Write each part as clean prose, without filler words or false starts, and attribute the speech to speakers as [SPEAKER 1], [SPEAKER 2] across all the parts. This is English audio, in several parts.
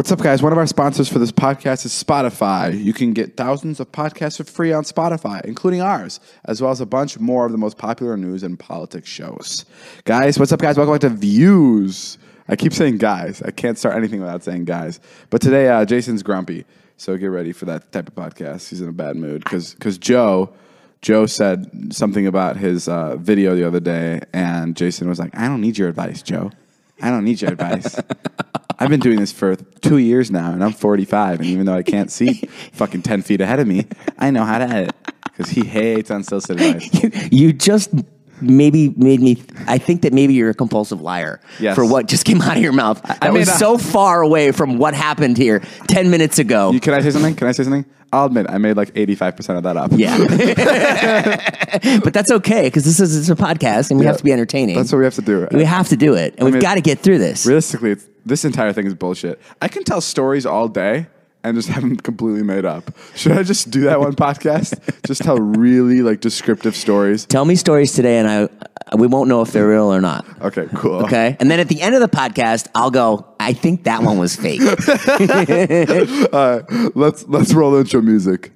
[SPEAKER 1] What's up, guys? One of our sponsors for this podcast is Spotify. You can get thousands of podcasts for free on Spotify, including ours, as well as a bunch more of the most popular news and politics shows. Guys, what's up, guys? Welcome back to Views. I keep saying guys. I can't start anything without saying guys. But today, Jason's grumpy, so get ready for that type of podcast. He's in a bad mood because Joe said something about his video the other day, and Jason was like, I don't need your advice, Joe. I don't need your advice. I've been doing this for 2 years now, and I'm 45, and even though I can't see fucking 10 feet ahead of me, I know how to edit, because he hates unsolicited advice.
[SPEAKER 2] You just maybe made me, I think that maybe you're a compulsive liar for what just came out of your mouth. I was so far away from what happened here 10 minutes ago.
[SPEAKER 1] Can I say something? I'll admit, I made like 85% of that up.
[SPEAKER 2] Yeah. But that's okay, because it's a podcast, and we have to be entertaining.
[SPEAKER 1] That's what we have to do.
[SPEAKER 2] We have to do it, and we've got to get through this.
[SPEAKER 1] Realistically, this entire thing is bullshit. I can tell stories all day and just have them completely made up. Should I just do that one podcast? Just tell really like descriptive stories?
[SPEAKER 2] Tell me stories today, and we won't know if they're real or not.
[SPEAKER 1] Okay, cool.
[SPEAKER 2] Okay? And then at the end of the podcast, I'll go, I think that one was fake.
[SPEAKER 1] All right, let's roll intro music.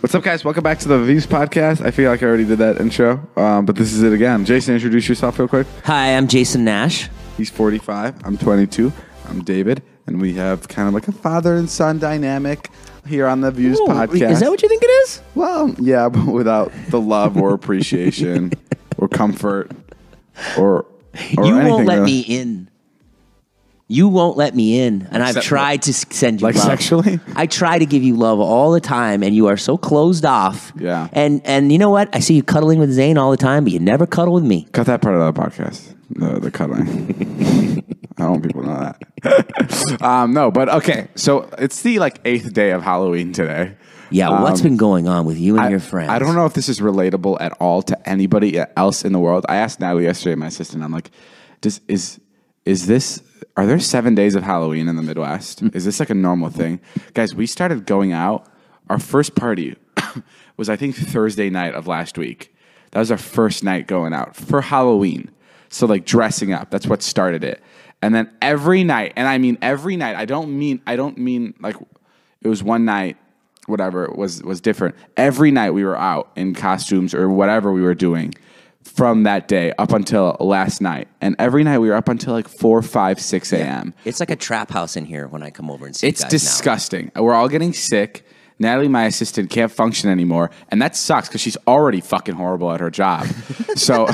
[SPEAKER 1] What's up, guys? Welcome back to the Views podcast. I feel like I already did that intro, but this is it again. Jason, introduce yourself real quick.
[SPEAKER 2] Hi, I'm Jason Nash.
[SPEAKER 1] He's 45. I'm 22. I'm David, and we have kind of like a father and son dynamic here on the Views podcast.
[SPEAKER 2] Is that what you think it is?
[SPEAKER 1] Well, yeah, but without the love or appreciation or comfort or
[SPEAKER 2] you
[SPEAKER 1] anything.
[SPEAKER 2] Won't let
[SPEAKER 1] really.
[SPEAKER 2] me in. You won't let me in, and I've tried to send you
[SPEAKER 1] like
[SPEAKER 2] love.
[SPEAKER 1] Sexually?
[SPEAKER 2] I try to give you love all the time, and you are so closed off.
[SPEAKER 1] Yeah.
[SPEAKER 2] And you know what? I see you cuddling with Zane all the time, but you never cuddle with me.
[SPEAKER 1] Cut that part of the podcast, the cuddling. I don't want people to know that. No, but okay. So it's the like 8th day of Halloween today.
[SPEAKER 2] Yeah, what's been going on with you and your friends?
[SPEAKER 1] I don't know if this is relatable at all to anybody else in the world. I asked Natalie yesterday, my assistant, I'm like, are there 7 days of Halloween in the Midwest? Is this like a normal thing? Guys, we started going out. Our first party was, I think, Thursday night of last week. That was our first night going out for Halloween. So like dressing up, that's what started it. And then every night, and I mean every night, I don't mean like it was one night, whatever, it was different. Every night we were out in costumes or whatever we were doing from that day up until last night. And every night we were up until like 4, 5, 6 a.m.
[SPEAKER 2] It's like a trap house in here when I come over and see you guys.
[SPEAKER 1] It's disgusting. Now. We're all getting sick. Natalie, my assistant, can't function anymore. And that sucks because she's already fucking horrible at her job. So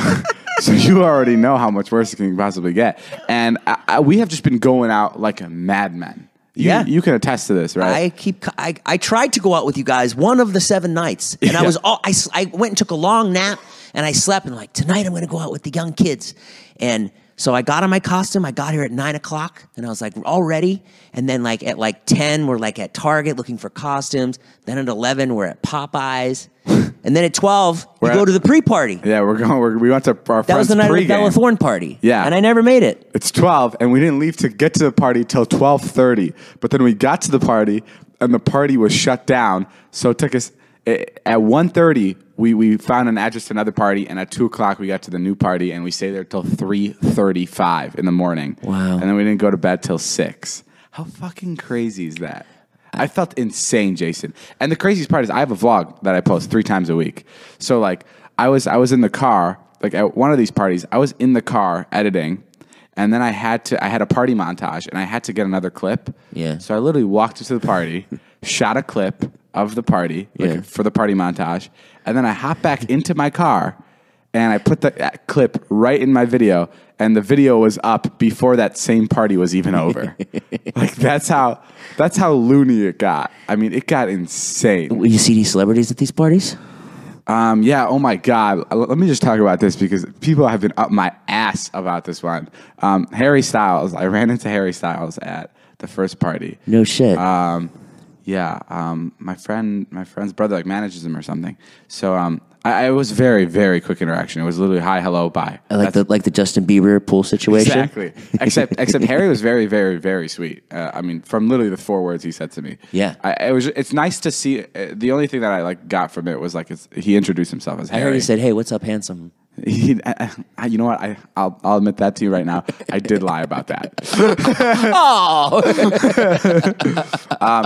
[SPEAKER 1] you already know how much worse it can possibly get. And we have just been going out like madmen. You can attest to this, right?
[SPEAKER 2] I tried to go out with you guys one of the 7 nights, and I went and took a long nap, and I slept, and like, tonight I'm going to go out with the young kids. And so I got on my costume. I got here at 9 o'clock, and I was like all ready. And then like at like 10, we're like at Target looking for costumes. Then at 11, we're at Popeyes. And then at 12, we go to the pre-party.
[SPEAKER 1] Yeah, we went to our friend's
[SPEAKER 2] That was the night
[SPEAKER 1] pre-game.
[SPEAKER 2] of the Bella Thorne party.
[SPEAKER 1] Yeah.
[SPEAKER 2] And I never made it.
[SPEAKER 1] It's 12, and we didn't leave to get to the party till 12:30. But then we got to the party, and the party was shut down. So it took us, at 1:30, we found an address to another party, and at 2 o'clock, we got to the new party, and we stayed there till 3:35 in the morning.
[SPEAKER 2] Wow.
[SPEAKER 1] And then we didn't go to bed till 6. How fucking crazy is that? I felt insane, Jason. And the craziest part is I have a vlog that I post 3 times a week. So like I was in the car, like at one of these parties, I was in the car editing, and then I had a party montage, and I had to get another clip.
[SPEAKER 2] Yeah.
[SPEAKER 1] So I literally walked into the party, shot a clip of the party for the party montage, and then I hopped back into my car, and I put the clip right in my video, and the video was up before that same party was even over. Like that's how loony it got. I mean, it got insane.
[SPEAKER 2] Will you see these celebrities at these parties?
[SPEAKER 1] Yeah. Oh my God. Let me just talk about this because people have been up my ass about this one. Harry Styles. I ran into Harry Styles at the first party.
[SPEAKER 2] No shit.
[SPEAKER 1] Yeah. My friend's brother like manages him or something. So It was very, very quick interaction. It was literally hi, hello, bye.
[SPEAKER 2] Like the Justin Bieber pool situation.
[SPEAKER 1] Exactly. Except Harry was very, very, very sweet. I mean, from literally the 4 words he said to me.
[SPEAKER 2] Yeah.
[SPEAKER 1] It's nice to see. The only thing that I got from it was like he introduced himself as Harry.
[SPEAKER 2] I heard he said, "Hey, what's up, handsome?"
[SPEAKER 1] You know what? I'll admit that to you right now. I did lie about that.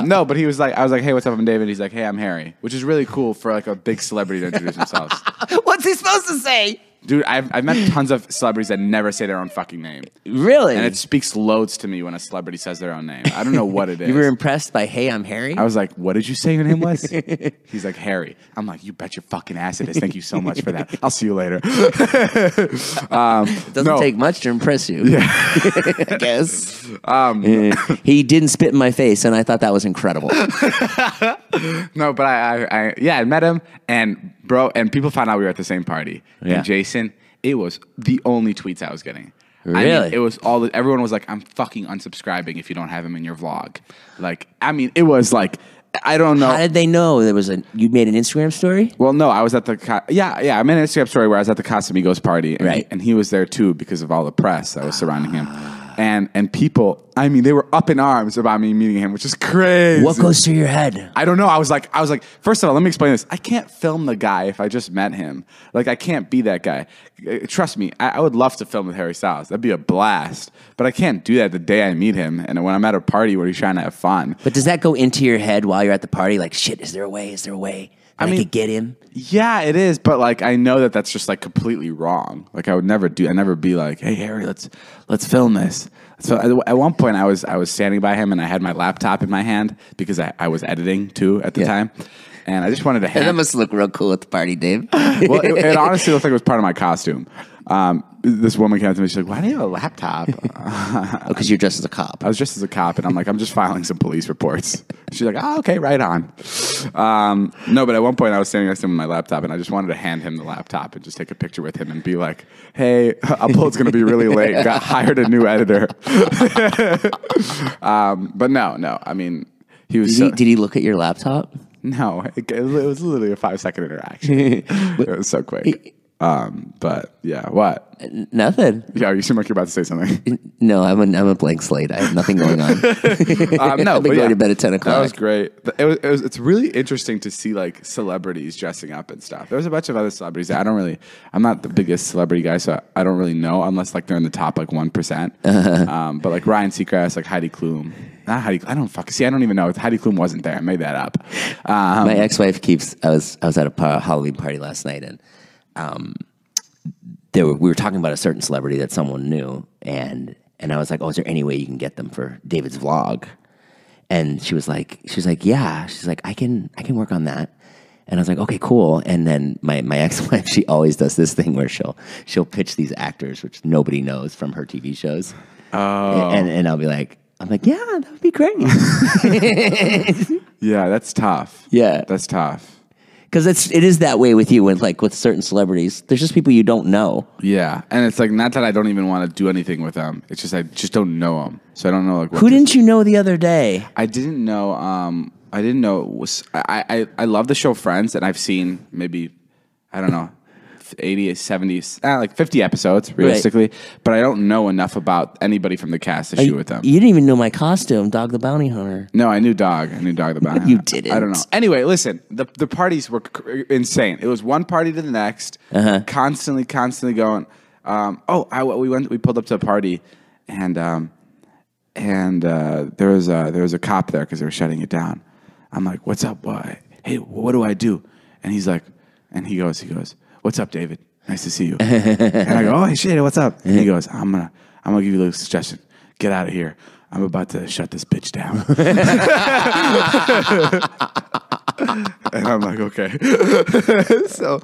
[SPEAKER 1] No, but he was like, I was like, hey, what's up? I'm David. He's like, hey, I'm Harry, which is really cool for like a big celebrity to introduce themselves.
[SPEAKER 2] What's he supposed to say?
[SPEAKER 1] Dude, I've met tons of celebrities that never say their own fucking name.
[SPEAKER 2] Really?
[SPEAKER 1] And it speaks loads to me when a celebrity says their own name. I don't know what it is.
[SPEAKER 2] You were impressed by, hey, I'm Harry?
[SPEAKER 1] I was like, what did you say your name was? He's like, Harry. I'm like, you bet your fucking ass it is. Thank you so much for that. I'll see you later.
[SPEAKER 2] It doesn't take much to impress you. Yeah. I guess. He didn't spit in my face, and I thought that was incredible.
[SPEAKER 1] No, but I met him, and bro, and people found out we were at the same party.
[SPEAKER 2] Yeah.
[SPEAKER 1] And Jason, it was the only tweets I was getting.
[SPEAKER 2] Really?
[SPEAKER 1] I mean, it was everyone was like, I'm fucking unsubscribing if you don't have him in your vlog. Like, I mean, it was like, I don't know.
[SPEAKER 2] How did they know you made an Instagram story?
[SPEAKER 1] Well, no, I was at the, I made an Instagram story where I was at the Casamigos party. And
[SPEAKER 2] right.
[SPEAKER 1] And he was there too because of all the press that was surrounding him. And people, I mean, they were up in arms about me meeting him, which is crazy.
[SPEAKER 2] What goes through your head?
[SPEAKER 1] I don't know. I was like, first of all, let me explain this. I can't film the guy if I just met him. Like, I can't be that guy. Trust me, I would love to film with Harry Styles. That'd be a blast. But I can't do that the day I meet him and when I'm at a party where he's trying to have fun.
[SPEAKER 2] But does that go into your head while you're at the party? Like, shit, is there a way? Is there a way that I could get him?
[SPEAKER 1] Yeah, it is. But like, I know that that's just like completely wrong. Like, I'd never be like, hey, Harry, let's film this. So at one point, I was standing by him and I had my laptop in my hand because I was editing too at the time, and I just wanted to.
[SPEAKER 2] That must look real cool at the party, Dave.
[SPEAKER 1] Well, it honestly looked like it was part of my costume. This woman came up to me. She's like, "Why do you have a laptop?"
[SPEAKER 2] Because you're dressed as a cop.
[SPEAKER 1] I was dressed as a cop, and I'm like, "I'm just filing some police reports." She's like, "Oh, okay, right on." No, but at one point, I was standing next to him with my laptop, and I just wanted to hand him the laptop and just take a picture with him and be like, "Hey, upload's going to be really late. Got hired a new editor." But no. I mean, he was.
[SPEAKER 2] Did he look at your laptop?
[SPEAKER 1] No, it was literally a 5-second interaction. It was so quick. But yeah, what?
[SPEAKER 2] Nothing.
[SPEAKER 1] Yeah, you seem like you're about to say something.
[SPEAKER 2] No, I'm a blank slate. I have nothing going on.
[SPEAKER 1] No,
[SPEAKER 2] I've been going to bed at 10 o'clock.
[SPEAKER 1] That was great. It's really interesting to see like celebrities dressing up and stuff. There was a bunch of other celebrities that I'm not the biggest celebrity guy, so I don't really know unless like they're in the top like 1%. But like Ryan Seacrest, like Heidi Klum. Not Heidi. I don't even know. Heidi Klum wasn't there. I made that up.
[SPEAKER 2] My ex-wife I was at a Halloween party last night, and we were talking about a certain celebrity that someone knew, and I was like, "Oh, is there any way you can get them for David's vlog?" And she was like, "Yeah." She's like, "I can work on that." And I was like, "Okay, cool." And then my ex-wife, she always does this thing where she'll pitch these actors which nobody knows from her TV shows. Oh. And I'll be like, "Yeah, that would be great."
[SPEAKER 1] Yeah, that's tough.
[SPEAKER 2] Yeah,
[SPEAKER 1] that's tough.
[SPEAKER 2] Because it is that way with you, with certain celebrities. There's just people you don't know.
[SPEAKER 1] Yeah, and it's like not that I don't even want to do anything with them. It's just I just don't know them, so I don't know like.
[SPEAKER 2] Who didn't you know the other day?
[SPEAKER 1] I didn't know. I didn't know. I love the show Friends, and I've seen maybe I don't know 80, 70, like 50 episodes realistically, right. But I don't know enough about anybody from the cast to shoot with them.
[SPEAKER 2] You didn't even know my costume, Dog the Bounty Hunter.
[SPEAKER 1] No, I knew Dog. I knew Dog the Bounty Hunter.
[SPEAKER 2] You didn't.
[SPEAKER 1] I don't know. Anyway, listen, the parties were insane. It was one party to the next, constantly going. We pulled up to a party, and there was a cop there because they were shutting it down. I'm like, "What's up? Why? Hey, what do I do?" And he's like, and he goes. "What's up, David? Nice to see you." And I go, "Oh, hey, shit, what's up?" And he goes, I'm gonna give you a little suggestion. Get out of here. I'm about to shut this bitch down." And I'm like, okay. So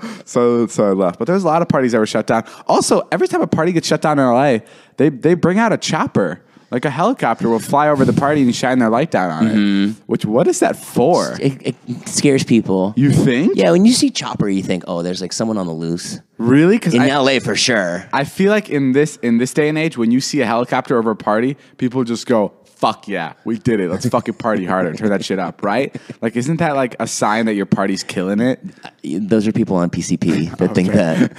[SPEAKER 1] I left. But there's a lot of parties that were shut down. Also, every time a party gets shut down in LA, they bring out a chopper. Like a helicopter will fly over the party and shine their light down on it. What is that for?
[SPEAKER 2] It scares people.
[SPEAKER 1] You think?
[SPEAKER 2] Yeah, when you see chopper, you think, "Oh, there's like someone on the loose."
[SPEAKER 1] Really? Because
[SPEAKER 2] in LA for sure.
[SPEAKER 1] I feel like in this day and age, when you see a helicopter over a party, people just go fuck yeah, we did it. Let's fucking party harder. Turn that shit up, right? Like, isn't that like a sign that your party's killing it?
[SPEAKER 2] Those are people on PCP that think that.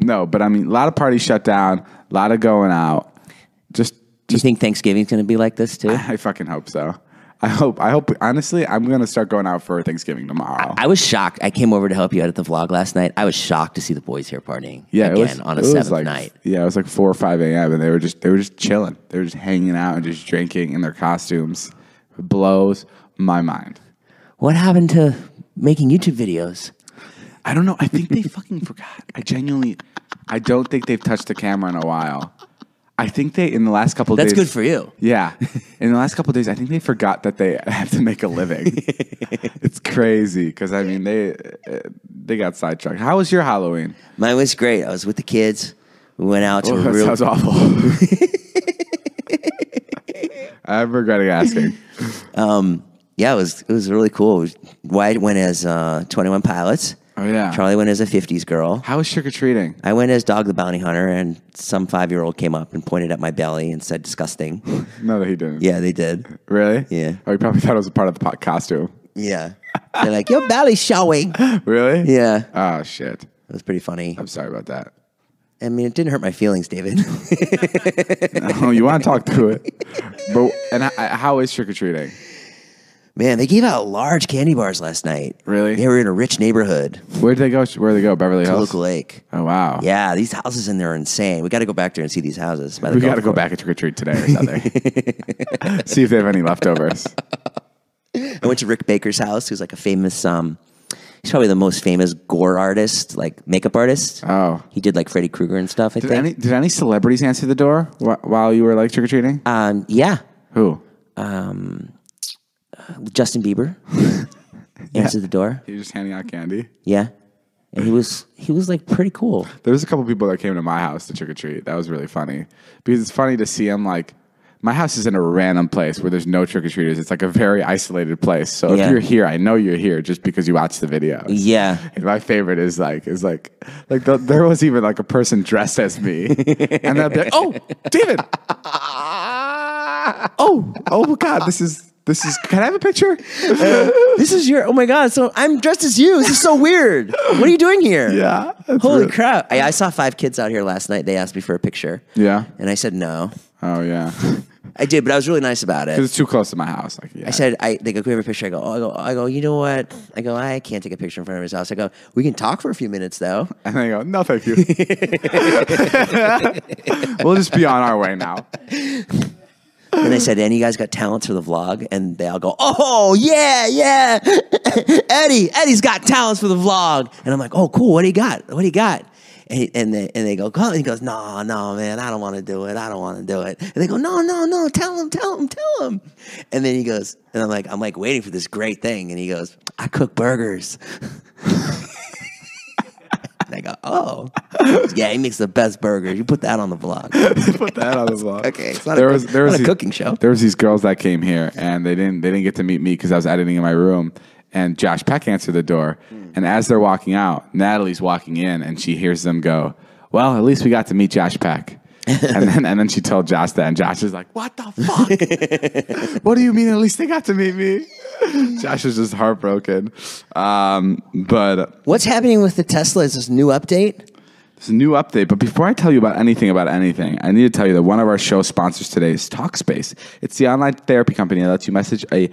[SPEAKER 1] No, but I mean, a lot of parties shut down, a lot of going out.
[SPEAKER 2] Do you think Thanksgiving's going to be like this too?
[SPEAKER 1] I fucking hope so. I hope, honestly, I'm going to start going out for Thanksgiving tomorrow.
[SPEAKER 2] I was shocked. I came over to help you out at the vlog last night. I was shocked to see the boys here partying on a seventh night.
[SPEAKER 1] Yeah, it was like 4 or 5 a.m. and they were just chilling. They were just hanging out and just drinking in their costumes. It blows my mind.
[SPEAKER 2] What happened to making YouTube videos?
[SPEAKER 1] I don't know. I think they fucking forgot. I don't think they've touched the camera in a while. I think in the last couple of days.
[SPEAKER 2] That's good for you.
[SPEAKER 1] Yeah. In the last couple of days, I think they forgot that they have to make a living. It's crazy because, I mean, they got sidetracked. How was your Halloween?
[SPEAKER 2] Mine was great. I was with the kids. We went out to
[SPEAKER 1] that sounds awful. I'm regretting asking.
[SPEAKER 2] Yeah, it was really cool. Wyatt went as 21 Pilots.
[SPEAKER 1] Oh, yeah.
[SPEAKER 2] Charlie went as a 50s girl.
[SPEAKER 1] How was trick-or-treating?
[SPEAKER 2] I went as Dog the Bounty Hunter, and some 5-year-old came up and pointed at my belly and said, disgusting.
[SPEAKER 1] No, he didn't.
[SPEAKER 2] Yeah, they did.
[SPEAKER 1] Really?
[SPEAKER 2] Yeah.
[SPEAKER 1] Oh, he probably thought it was a part of the costume.
[SPEAKER 2] Yeah. They're like, your belly's showing.
[SPEAKER 1] Really?
[SPEAKER 2] Yeah.
[SPEAKER 1] Oh, shit.
[SPEAKER 2] It was pretty funny.
[SPEAKER 1] I'm sorry about that.
[SPEAKER 2] I mean, it didn't hurt my feelings, David.
[SPEAKER 1] No, you want to talk through it. How is trick-or-treating?
[SPEAKER 2] Man, they gave out large candy bars last night.
[SPEAKER 1] Really?
[SPEAKER 2] They were in a rich neighborhood.
[SPEAKER 1] Where'd they go? Beverly Hills?
[SPEAKER 2] Toluca Lake.
[SPEAKER 1] Oh, wow.
[SPEAKER 2] Yeah, these houses in there are insane. We got to go back there and see these houses.
[SPEAKER 1] We got to go back and trick-or-treat today or something. See if they have any leftovers.
[SPEAKER 2] I went to Rick Baker's house, who's like a famous, he's probably the most famous gore artist, like makeup artist.
[SPEAKER 1] Oh.
[SPEAKER 2] He did like Freddy Krueger and stuff, I think.
[SPEAKER 1] Did any celebrities answer the door while you were like trick-or-treating?
[SPEAKER 2] Yeah.
[SPEAKER 1] Who?
[SPEAKER 2] Justin Bieber answered the door.
[SPEAKER 1] He was just handing out candy?
[SPEAKER 2] Yeah. And he was like pretty cool.
[SPEAKER 1] There was a couple people that came to my house to trick-or-treat. That was really funny. Because it's funny to see him like, my house is in a random place where there's no trick-or-treaters. It's like a very isolated place. So if you're here, I know you're here just because you watch the videos. Yeah. And my favorite is like there was even like a person dressed as me. And they'll be like, oh, David. Oh my God, this is, can I have a picture?
[SPEAKER 2] This is oh my God, so I'm dressed as you. This is so weird. What are you doing here?
[SPEAKER 1] Yeah.
[SPEAKER 2] Holy crap. I saw 5 kids out here last night. They asked me for a picture.
[SPEAKER 1] Yeah.
[SPEAKER 2] And I said no.
[SPEAKER 1] Oh, yeah.
[SPEAKER 2] I did, but I was really nice about it.
[SPEAKER 1] Because it's too close to my house. Like, yeah.
[SPEAKER 2] I said, they go, can we have a picture? I go, you know what? I can't take a picture in front of his house. I go, we can talk for a few minutes, though.
[SPEAKER 1] And they go, no, thank you. We'll just be on our way now.
[SPEAKER 2] And I said, and you guys got talents for the vlog? And they all go, oh, yeah. Eddie's got talents for the vlog. And I'm like, oh, cool. What do you got? And they go, and he goes, no, man, I don't want to do it. And they go, no, tell him. And then he goes, and I'm like waiting for this great thing. And he goes, I cook burgers. And I go, oh. Yeah, he makes the best burgers. You put that on the vlog. Okay, it's not a cooking show.
[SPEAKER 1] There was these girls that came here, and they didn't get to meet me because I was editing in my room. And Josh Peck answered the door. And as they're walking out, Natalie's walking in, and she hears them go, well, at least we got to meet Josh Peck. and then she told Josh that, and Josh is like, what the fuck? What do you mean at least they got to meet me? Josh was just heartbroken. But
[SPEAKER 2] what's happening with the Tesla? Is this new update?
[SPEAKER 1] It's a new update, but before I tell you about anything, I need to tell you that one of our show sponsors today is Talkspace. It's the online therapy company that lets you message a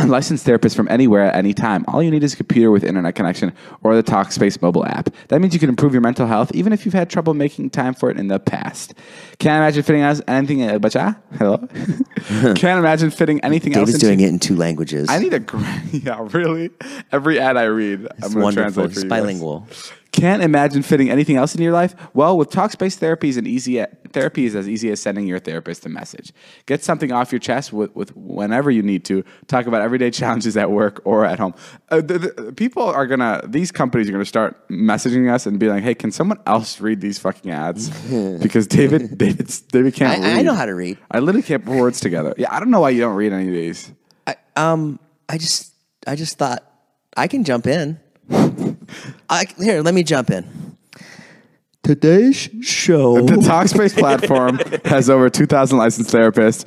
[SPEAKER 1] licensed therapist from anywhere at any time. All you need is a computer with internet connection or the Talkspace mobile app. That means you can improve your mental health even if you've had trouble making time for it in the past. Can't imagine fitting anything. Hello. Can't imagine fitting anything else.
[SPEAKER 2] David's doing it in 2 languages.
[SPEAKER 1] I need really. Every ad I read, I'm going to translate for you.
[SPEAKER 2] It's bilingual.
[SPEAKER 1] Can't imagine fitting anything else in your life? Well, with Talkspace, therapy is as easy as sending your therapist a message. Get something off your chest with whenever you need to. Talk about everyday challenges at work or at home. These companies are going to start messaging us and be like, hey, can someone else read these fucking ads? Because David can't read.
[SPEAKER 2] I know how to read.
[SPEAKER 1] I literally can't put words together. Yeah, I don't know why you don't read any of these.
[SPEAKER 2] I just thought I can jump in. Here, let me jump in. Today's show.
[SPEAKER 1] The Talkspace platform has over 2,000 licensed therapists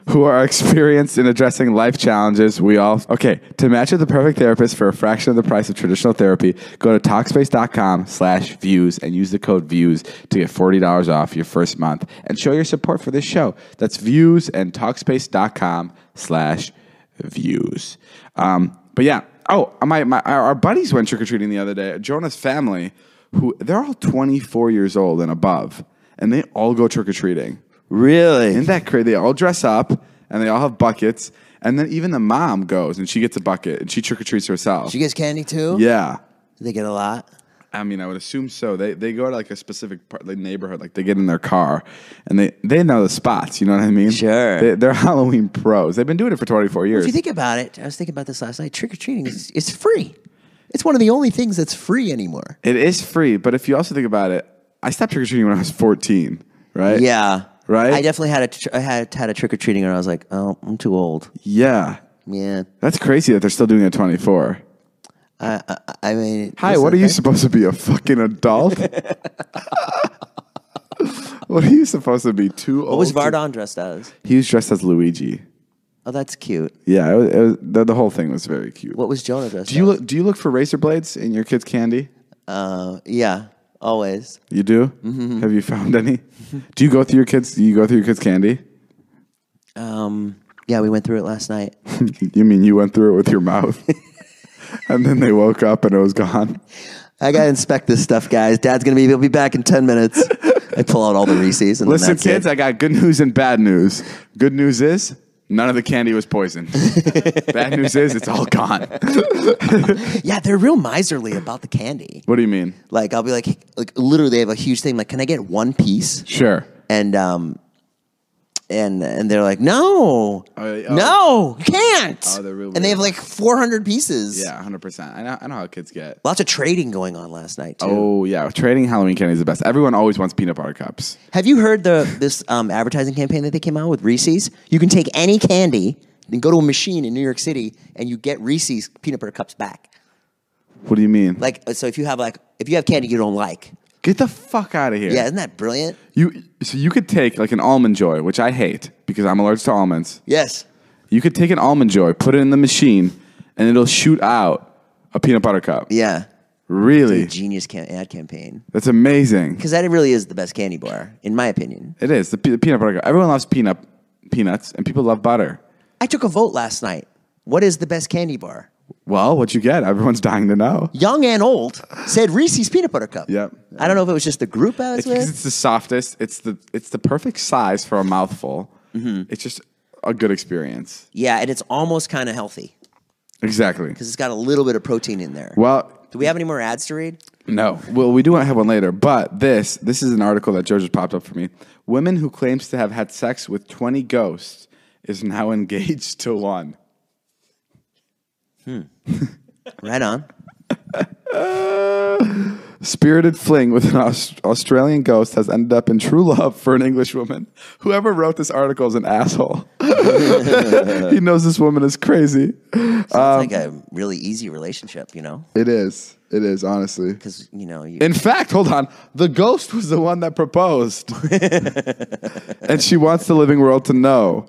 [SPEAKER 1] who are experienced in addressing life challenges. To match with the perfect therapist for a fraction of the price of traditional therapy, go to Talkspace.com/views and use the code VIEWS to get $40 off your first month and show your support for this show. That's views and Talkspace.com/views. But yeah. Oh, our buddies went trick-or-treating the other day. Jonah's family, they're all 24 years old and above, and they all go trick-or-treating.
[SPEAKER 2] Really?
[SPEAKER 1] Isn't that crazy? They all dress up, and they all have buckets, and then even the mom goes, and she gets a bucket, and she trick-or-treats herself.
[SPEAKER 2] She gets candy too?
[SPEAKER 1] Yeah.
[SPEAKER 2] They get a lot?
[SPEAKER 1] I mean, I would assume so. They go to like a specific part, like neighborhood, like they get in their car, and they know the spots, you know what I mean?
[SPEAKER 2] Sure.
[SPEAKER 1] They're Halloween pros. They've been doing it for 24 years.
[SPEAKER 2] Well, if you think about it, I was thinking about this last night, trick-or-treating is free. It's one of the only things that's free anymore.
[SPEAKER 1] It is free, but if you also think about it, I stopped trick-or-treating when I was 14, right?
[SPEAKER 2] Yeah.
[SPEAKER 1] Right?
[SPEAKER 2] I definitely had a trick-or-treating and I was like, oh, I'm too old.
[SPEAKER 1] Yeah.
[SPEAKER 2] Yeah.
[SPEAKER 1] That's crazy that they're still doing it at 24.
[SPEAKER 2] I mean...
[SPEAKER 1] Hi, what are you supposed to be, a fucking adult? What are you supposed to be, too old?
[SPEAKER 2] What was Vardon dressed as?
[SPEAKER 1] He was dressed as Luigi.
[SPEAKER 2] Oh, that's cute.
[SPEAKER 1] Yeah, the whole thing was very cute.
[SPEAKER 2] What was Jonah dressed as?
[SPEAKER 1] Do you look for razor blades in your kids' candy?
[SPEAKER 2] Yeah, always.
[SPEAKER 1] You do? Mm-hmm. Have you found any? Do you go through your kids' candy?
[SPEAKER 2] Yeah, we went through it last night.
[SPEAKER 1] You mean you went through it with your mouth? And then they woke up and it was gone?
[SPEAKER 2] I got to inspect this stuff, guys. He'll be back in 10 minutes. I pull out all the Reese's. And
[SPEAKER 1] Listen, kids, I got good news and bad news. Good news is none of the candy was poisoned. Bad news is it's all gone.
[SPEAKER 2] Yeah, they're real miserly about the candy.
[SPEAKER 1] What do you mean?
[SPEAKER 2] Like, I'll be like literally they have a huge thing. Like, can I get one piece?
[SPEAKER 1] Sure.
[SPEAKER 2] And they're like, no, no, you can't.
[SPEAKER 1] Oh, they're real
[SPEAKER 2] and they have like 400 pieces.
[SPEAKER 1] Yeah, 100%. I know how kids get.
[SPEAKER 2] Lots of trading going on last night, too.
[SPEAKER 1] Oh, yeah. Trading Halloween candy is the best. Everyone always wants peanut butter cups.
[SPEAKER 2] Have you heard this advertising campaign that they came out with Reese's? You can take any candy and go to a machine in New York City and you get Reese's peanut butter cups back.
[SPEAKER 1] What do you mean?
[SPEAKER 2] Like, so if you have candy you don't like.
[SPEAKER 1] Get the fuck out of here.
[SPEAKER 2] Yeah, isn't that brilliant?
[SPEAKER 1] So you could take like an Almond Joy, which I hate because I'm allergic to almonds.
[SPEAKER 2] Yes.
[SPEAKER 1] You could take an Almond Joy, put it in the machine, and it'll shoot out a peanut butter cup.
[SPEAKER 2] Yeah.
[SPEAKER 1] Really?
[SPEAKER 2] It's a genius ad campaign.
[SPEAKER 1] That's amazing.
[SPEAKER 2] Because that really is the best candy bar, in my opinion.
[SPEAKER 1] It is. The peanut butter cup. Everyone loves peanuts, and people love butter.
[SPEAKER 2] I took a vote last night. What is the best candy bar?
[SPEAKER 1] Well, what'd you get? Everyone's dying to know.
[SPEAKER 2] Young and old said Reese's peanut butter cup.
[SPEAKER 1] Yep.
[SPEAKER 2] I don't know if it was just the group I was with.
[SPEAKER 1] Because it's the softest. It's the perfect size for a mouthful. Mm-hmm. It's just a good experience.
[SPEAKER 2] Yeah, and it's almost kind of healthy.
[SPEAKER 1] Exactly.
[SPEAKER 2] Because it's got a little bit of protein in there.
[SPEAKER 1] Well,
[SPEAKER 2] do we have any more ads to read?
[SPEAKER 1] No. Well, we do want to have one later. But this is an article that George just popped up for me. Woman who claims to have had sex with 20 ghosts is now engaged to one.
[SPEAKER 2] Right on.
[SPEAKER 1] Spirited fling with an Australian ghost has ended up in true love for an English woman. Whoever wrote this article is an asshole. He knows this woman is crazy.
[SPEAKER 2] Sounds like a really easy relationship, you know?
[SPEAKER 1] It is. It is, honestly.
[SPEAKER 2] Because, you know...
[SPEAKER 1] In fact, hold on. The ghost was the one that proposed. And she wants the living world to know.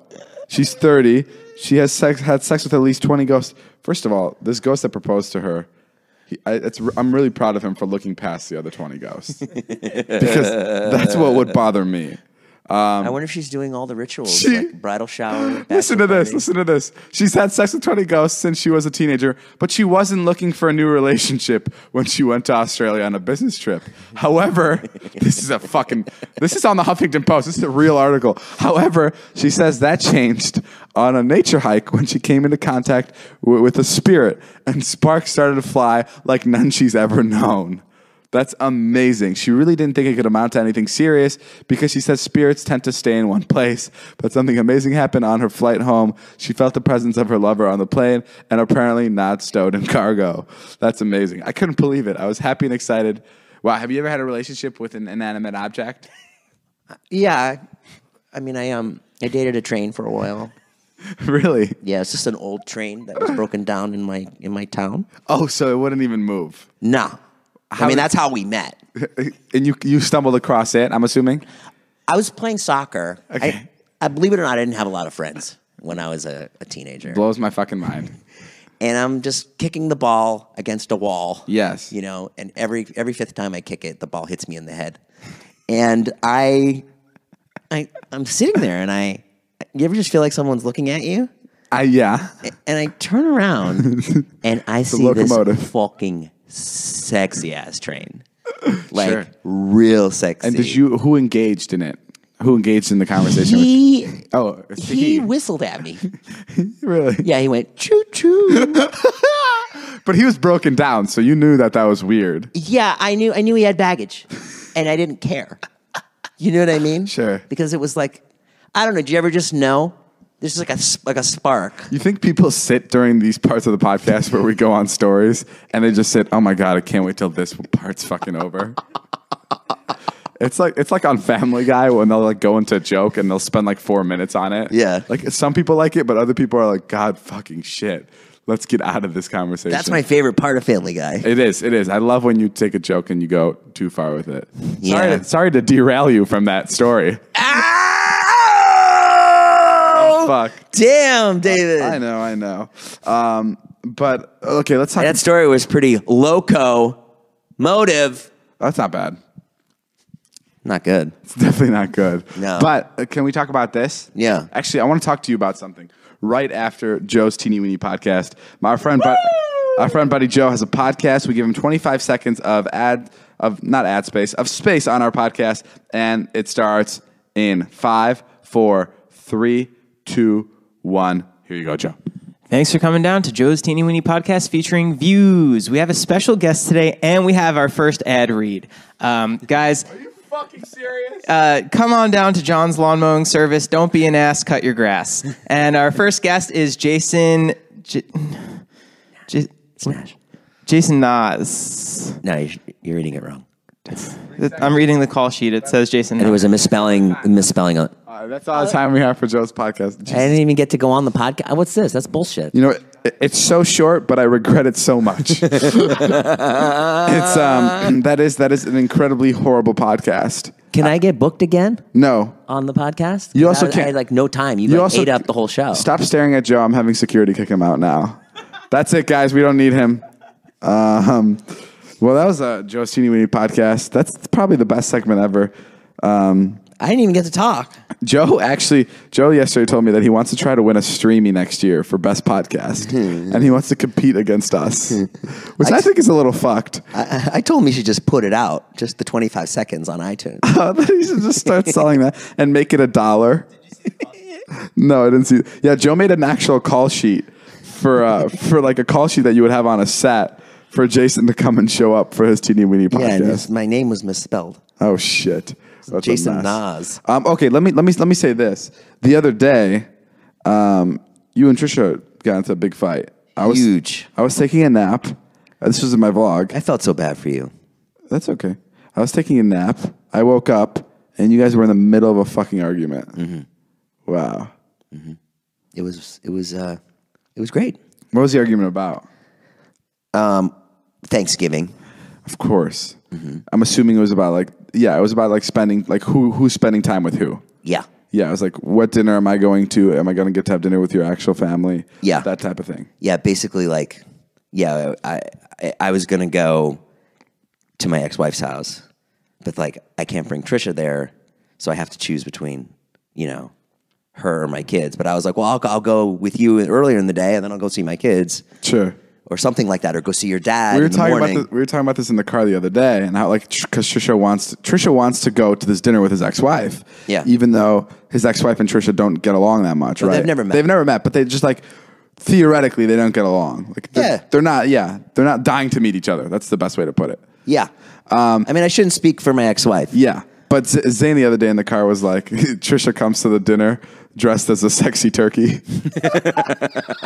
[SPEAKER 1] She's 30. She has had sex with at least 20 ghosts. First of all, this ghost that proposed to her, I'm really proud of him for looking past the other 20 ghosts. Because that's what would bother me.
[SPEAKER 2] I wonder if she's doing all the rituals, like bridal shower.
[SPEAKER 1] Listen to this. She's had sex with 20 ghosts since she was a teenager, but she wasn't looking for a new relationship when she went to Australia on a business trip. However, this is on the Huffington Post. This is a real article. However, she says that changed on a nature hike when she came into contact with a spirit, and sparks started to fly like none she's ever known. That's amazing. She really didn't think it could amount to anything serious because she says spirits tend to stay in one place. But something amazing happened on her flight home. She felt the presence of her lover on the plane and apparently not stowed in cargo. That's amazing. I couldn't believe it. I was happy and excited. Wow. Have you ever had a relationship with an inanimate object?
[SPEAKER 2] Yeah. I mean, I dated a train for a while.
[SPEAKER 1] Really?
[SPEAKER 2] Yeah, it's just an old train that was broken down in my town.
[SPEAKER 1] Oh, so it wouldn't even move?
[SPEAKER 2] No. I mean, that's how we met.
[SPEAKER 1] And you stumbled across it, I'm assuming?
[SPEAKER 2] I was playing soccer.
[SPEAKER 1] Okay.
[SPEAKER 2] I believe it or not, I didn't have a lot of friends when I was a teenager.
[SPEAKER 1] Blows my fucking mind.
[SPEAKER 2] And I'm just kicking the ball against a wall.
[SPEAKER 1] Yes.
[SPEAKER 2] You know, and every fifth time I kick it, the ball hits me in the head. And I'm sitting there, and you ever just feel like someone's looking at you?
[SPEAKER 1] Yeah.
[SPEAKER 2] And I turn around, and I see
[SPEAKER 1] locomotive.
[SPEAKER 2] this fucking sexy ass train, like
[SPEAKER 1] Sure.
[SPEAKER 2] real sexy.
[SPEAKER 1] And who engaged in it? Who engaged in the conversation?
[SPEAKER 2] He whistled at me.
[SPEAKER 1] Really?
[SPEAKER 2] Yeah, he went choo choo.
[SPEAKER 1] But he was broken down, so you knew that was weird.
[SPEAKER 2] Yeah, I knew he had baggage, and I didn't care. You know what I mean?
[SPEAKER 1] Sure.
[SPEAKER 2] Because it was like, I don't know. Do you ever just know? There's just like a spark.
[SPEAKER 1] You think people sit during these parts of the podcast where we go on stories and they just sit, oh my God, I can't wait till this part's fucking over. It's like on Family Guy when they'll like go into a joke and they'll spend like 4 minutes on it.
[SPEAKER 2] Yeah.
[SPEAKER 1] Like some people like it, but other people are like, God fucking shit. Let's get out of this conversation.
[SPEAKER 2] That's my favorite part of Family Guy.
[SPEAKER 1] It is. I love when you take a joke and you go too far with it.
[SPEAKER 2] Yeah.
[SPEAKER 1] Sorry to derail you from that story.
[SPEAKER 2] Ow!
[SPEAKER 1] Fuck.
[SPEAKER 2] Damn, David.
[SPEAKER 1] I know. But okay, let's talk.
[SPEAKER 2] That story was pretty loco motive.
[SPEAKER 1] That's not bad.
[SPEAKER 2] Not good.
[SPEAKER 1] It's definitely not good.
[SPEAKER 2] No.
[SPEAKER 1] But can we talk about this?
[SPEAKER 2] Yeah.
[SPEAKER 1] Actually, I want to talk to you about something. Right after Joe's Teeny Weeny podcast, our friend Buddy Joe has a podcast. We give him 25 seconds of space on our podcast, and it starts in 5, 4, 3, 2, 1. Here you go, Joe.
[SPEAKER 3] Thanks for coming down to Joe's Teeny Weeny podcast featuring Views. We have a special guest today, and we have our first ad read. Guys,
[SPEAKER 1] Are you fucking serious?
[SPEAKER 3] come on down to John's Lawn Mowing Service. Don't be an ass, cut your grass. And our first guest is Jason...
[SPEAKER 2] Nash.
[SPEAKER 3] Jason Nas.
[SPEAKER 2] No, you're reading it wrong.
[SPEAKER 3] I'm reading the call sheet. It says Jason
[SPEAKER 2] And
[SPEAKER 3] Nas.
[SPEAKER 2] there was a misspelling on
[SPEAKER 1] That's all the time we have for Joe's podcast.
[SPEAKER 2] I didn't even get to go on the podcast. What's this? That's bullshit.
[SPEAKER 1] You know, it's so short, but I regret it so much. It's that is an incredibly horrible podcast.
[SPEAKER 2] Can I get booked again
[SPEAKER 1] No.
[SPEAKER 2] on the podcast?
[SPEAKER 1] You also
[SPEAKER 2] I
[SPEAKER 1] can't-
[SPEAKER 2] had like no time. You
[SPEAKER 1] also
[SPEAKER 2] ate up the whole show.
[SPEAKER 1] Stop staring at Joe. I'm having security kick him out now. That's it, guys. We don't need him. Well, that was a Joe's Teeny Weeny podcast. That's probably the best segment ever.
[SPEAKER 2] I didn't even get to talk.
[SPEAKER 1] Joe yesterday told me that he wants to try to win a Streamy next year for best podcast, and he wants to compete against us, which I think is a little fucked.
[SPEAKER 2] I told him he should just put it out, just the 25 seconds on iTunes.
[SPEAKER 1] He should just start selling that and make it $1. No, I didn't see. Yeah, Joe made an actual call sheet for like a call sheet that you would have on a set for Jason to come and show up for his Teeny Weeny
[SPEAKER 2] Yeah,
[SPEAKER 1] podcast.
[SPEAKER 2] and my name was misspelled.
[SPEAKER 1] Oh shit. That's a
[SPEAKER 2] Jason
[SPEAKER 1] mess.
[SPEAKER 2] Nas.
[SPEAKER 1] Okay, let me say this. The other day, you and Trisha got into a big fight.
[SPEAKER 2] Huge.
[SPEAKER 1] I was taking a nap. This was in my vlog.
[SPEAKER 2] I felt so bad for you.
[SPEAKER 1] That's okay. I was taking a nap. I woke up, and you guys were in the middle of a fucking argument.
[SPEAKER 2] Mm-hmm.
[SPEAKER 1] Wow.
[SPEAKER 2] Mm-hmm. It was great.
[SPEAKER 1] What was the argument about?
[SPEAKER 2] Thanksgiving.
[SPEAKER 1] Of course.
[SPEAKER 2] Mm-hmm.
[SPEAKER 1] I'm assuming it was about it was about spending who's spending time with who.
[SPEAKER 2] Yeah.
[SPEAKER 1] Yeah, I was like, what dinner am I going to? Am I going to get to have dinner with your actual family?
[SPEAKER 2] Yeah.
[SPEAKER 1] That type of thing.
[SPEAKER 2] Yeah, basically I was going to go to my ex-wife's house, but I can't bring Trisha there, so I have to choose between, her or my kids. But I was like, well, I'll go with you earlier in the day, and then I'll go see my kids.
[SPEAKER 1] Sure.
[SPEAKER 2] Or something like that, or go see your dad
[SPEAKER 1] We were
[SPEAKER 2] in the
[SPEAKER 1] talking
[SPEAKER 2] morning.
[SPEAKER 1] about this in the car the other day, and how because Trisha wants to go to this dinner with his ex-wife.
[SPEAKER 2] Yeah.
[SPEAKER 1] Even though his ex-wife and Trisha don't get along that much, right?
[SPEAKER 2] They've never met.
[SPEAKER 1] They've never met, but they just theoretically they don't get along. They're not dying to meet each other. That's the best way to put it.
[SPEAKER 2] Yeah. I shouldn't speak for my ex-wife.
[SPEAKER 1] Yeah. But Zane the other day in the car was like, Trisha comes to the dinner dressed as a sexy turkey.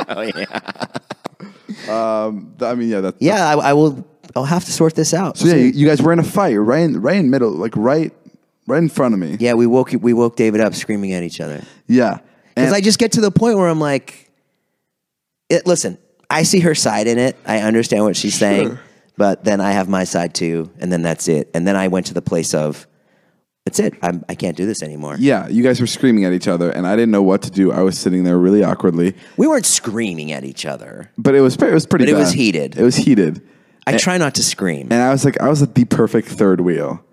[SPEAKER 2] Oh yeah. I'll have to sort this out.
[SPEAKER 1] So yeah, you guys were in a fight, right in middle, right in front of me.
[SPEAKER 2] Yeah, we woke David up screaming at each other.
[SPEAKER 1] Yeah.
[SPEAKER 2] Because I just get to the point where I'm like, listen, I see her side in it. I understand what she's saying, But then I have my side too, and then that's it. And then I went to the place of, that's it. I can't do this anymore.
[SPEAKER 1] Yeah, you guys were screaming at each other, and I didn't know what to do. I was sitting there really awkwardly.
[SPEAKER 2] We weren't screaming at each other.
[SPEAKER 1] But it was pretty
[SPEAKER 2] But
[SPEAKER 1] bad.
[SPEAKER 2] it was heated.
[SPEAKER 1] It was heated.
[SPEAKER 2] I try not to scream.
[SPEAKER 1] And I was at the perfect third wheel.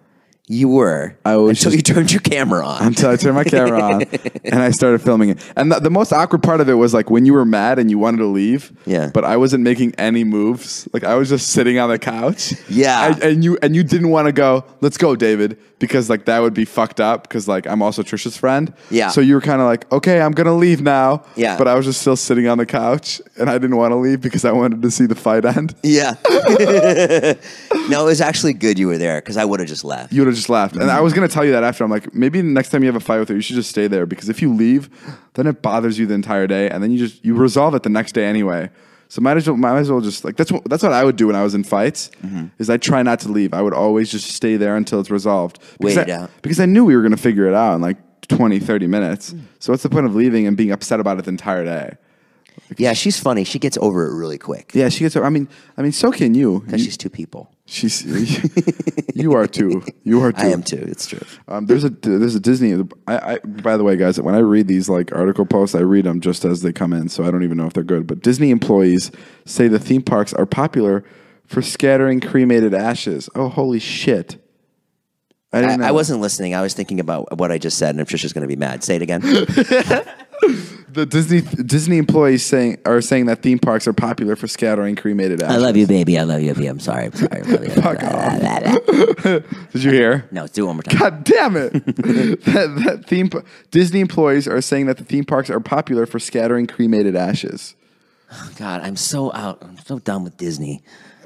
[SPEAKER 2] You were. Until you turned your camera on.
[SPEAKER 1] Until I turned my camera on and I started filming it. And the most awkward part of it was like when you were mad and you wanted to leave.
[SPEAKER 2] Yeah.
[SPEAKER 1] But I wasn't making any moves. Like I was just sitting on the couch.
[SPEAKER 2] Yeah.
[SPEAKER 1] And you didn't want to go, let's go, David, because like that would be fucked up because like I'm also Trisha's friend.
[SPEAKER 2] Yeah.
[SPEAKER 1] So you were kind of like, okay, I'm going to leave now.
[SPEAKER 2] Yeah.
[SPEAKER 1] But I was just still sitting on the couch and I didn't want to leave because I wanted to see the fight end.
[SPEAKER 2] Yeah. No, it was actually good you were there because I would have just left.
[SPEAKER 1] You would have just left. And I was going to tell you that after. I'm like, maybe the next time you have a fight with her, you should just stay there because if you leave, then it bothers you the entire day. And then you resolve it the next day anyway. So might as well just like, that's what I would do when I was in fights is I try not to leave. I would always just stay there until it's resolved.
[SPEAKER 2] Wait it out.
[SPEAKER 1] Because I knew we were going to figure it out in like 20, 30 minutes. So what's the point of leaving and being upset about it the entire day?
[SPEAKER 2] Yeah, she's funny. She gets over it really quick.
[SPEAKER 1] Yeah, she gets. I mean, so can you.
[SPEAKER 2] Because she's two people.
[SPEAKER 1] You are too. You are too.
[SPEAKER 2] I am too. It's true.
[SPEAKER 1] There's a Disney. I by the way, guys, when I read these like article posts, I read them just as they come in, so I don't even know if they're good. But Disney employees say the theme parks are popular for scattering cremated ashes. Oh, holy shit! I didn't know.
[SPEAKER 2] I wasn't listening. I was thinking about what I just said, and if Trisha's going to be mad, say it again.
[SPEAKER 1] The Disney employees are saying that theme parks are popular for scattering cremated ashes.
[SPEAKER 2] I love you, baby. I love you, baby. I'm sorry. I love you.
[SPEAKER 1] Fuck off. Did you hear?
[SPEAKER 2] No, do it one more time.
[SPEAKER 1] God damn it! Disney employees are saying that the theme parks are popular for scattering cremated ashes.
[SPEAKER 2] God, I'm so out. I'm so done with Disney.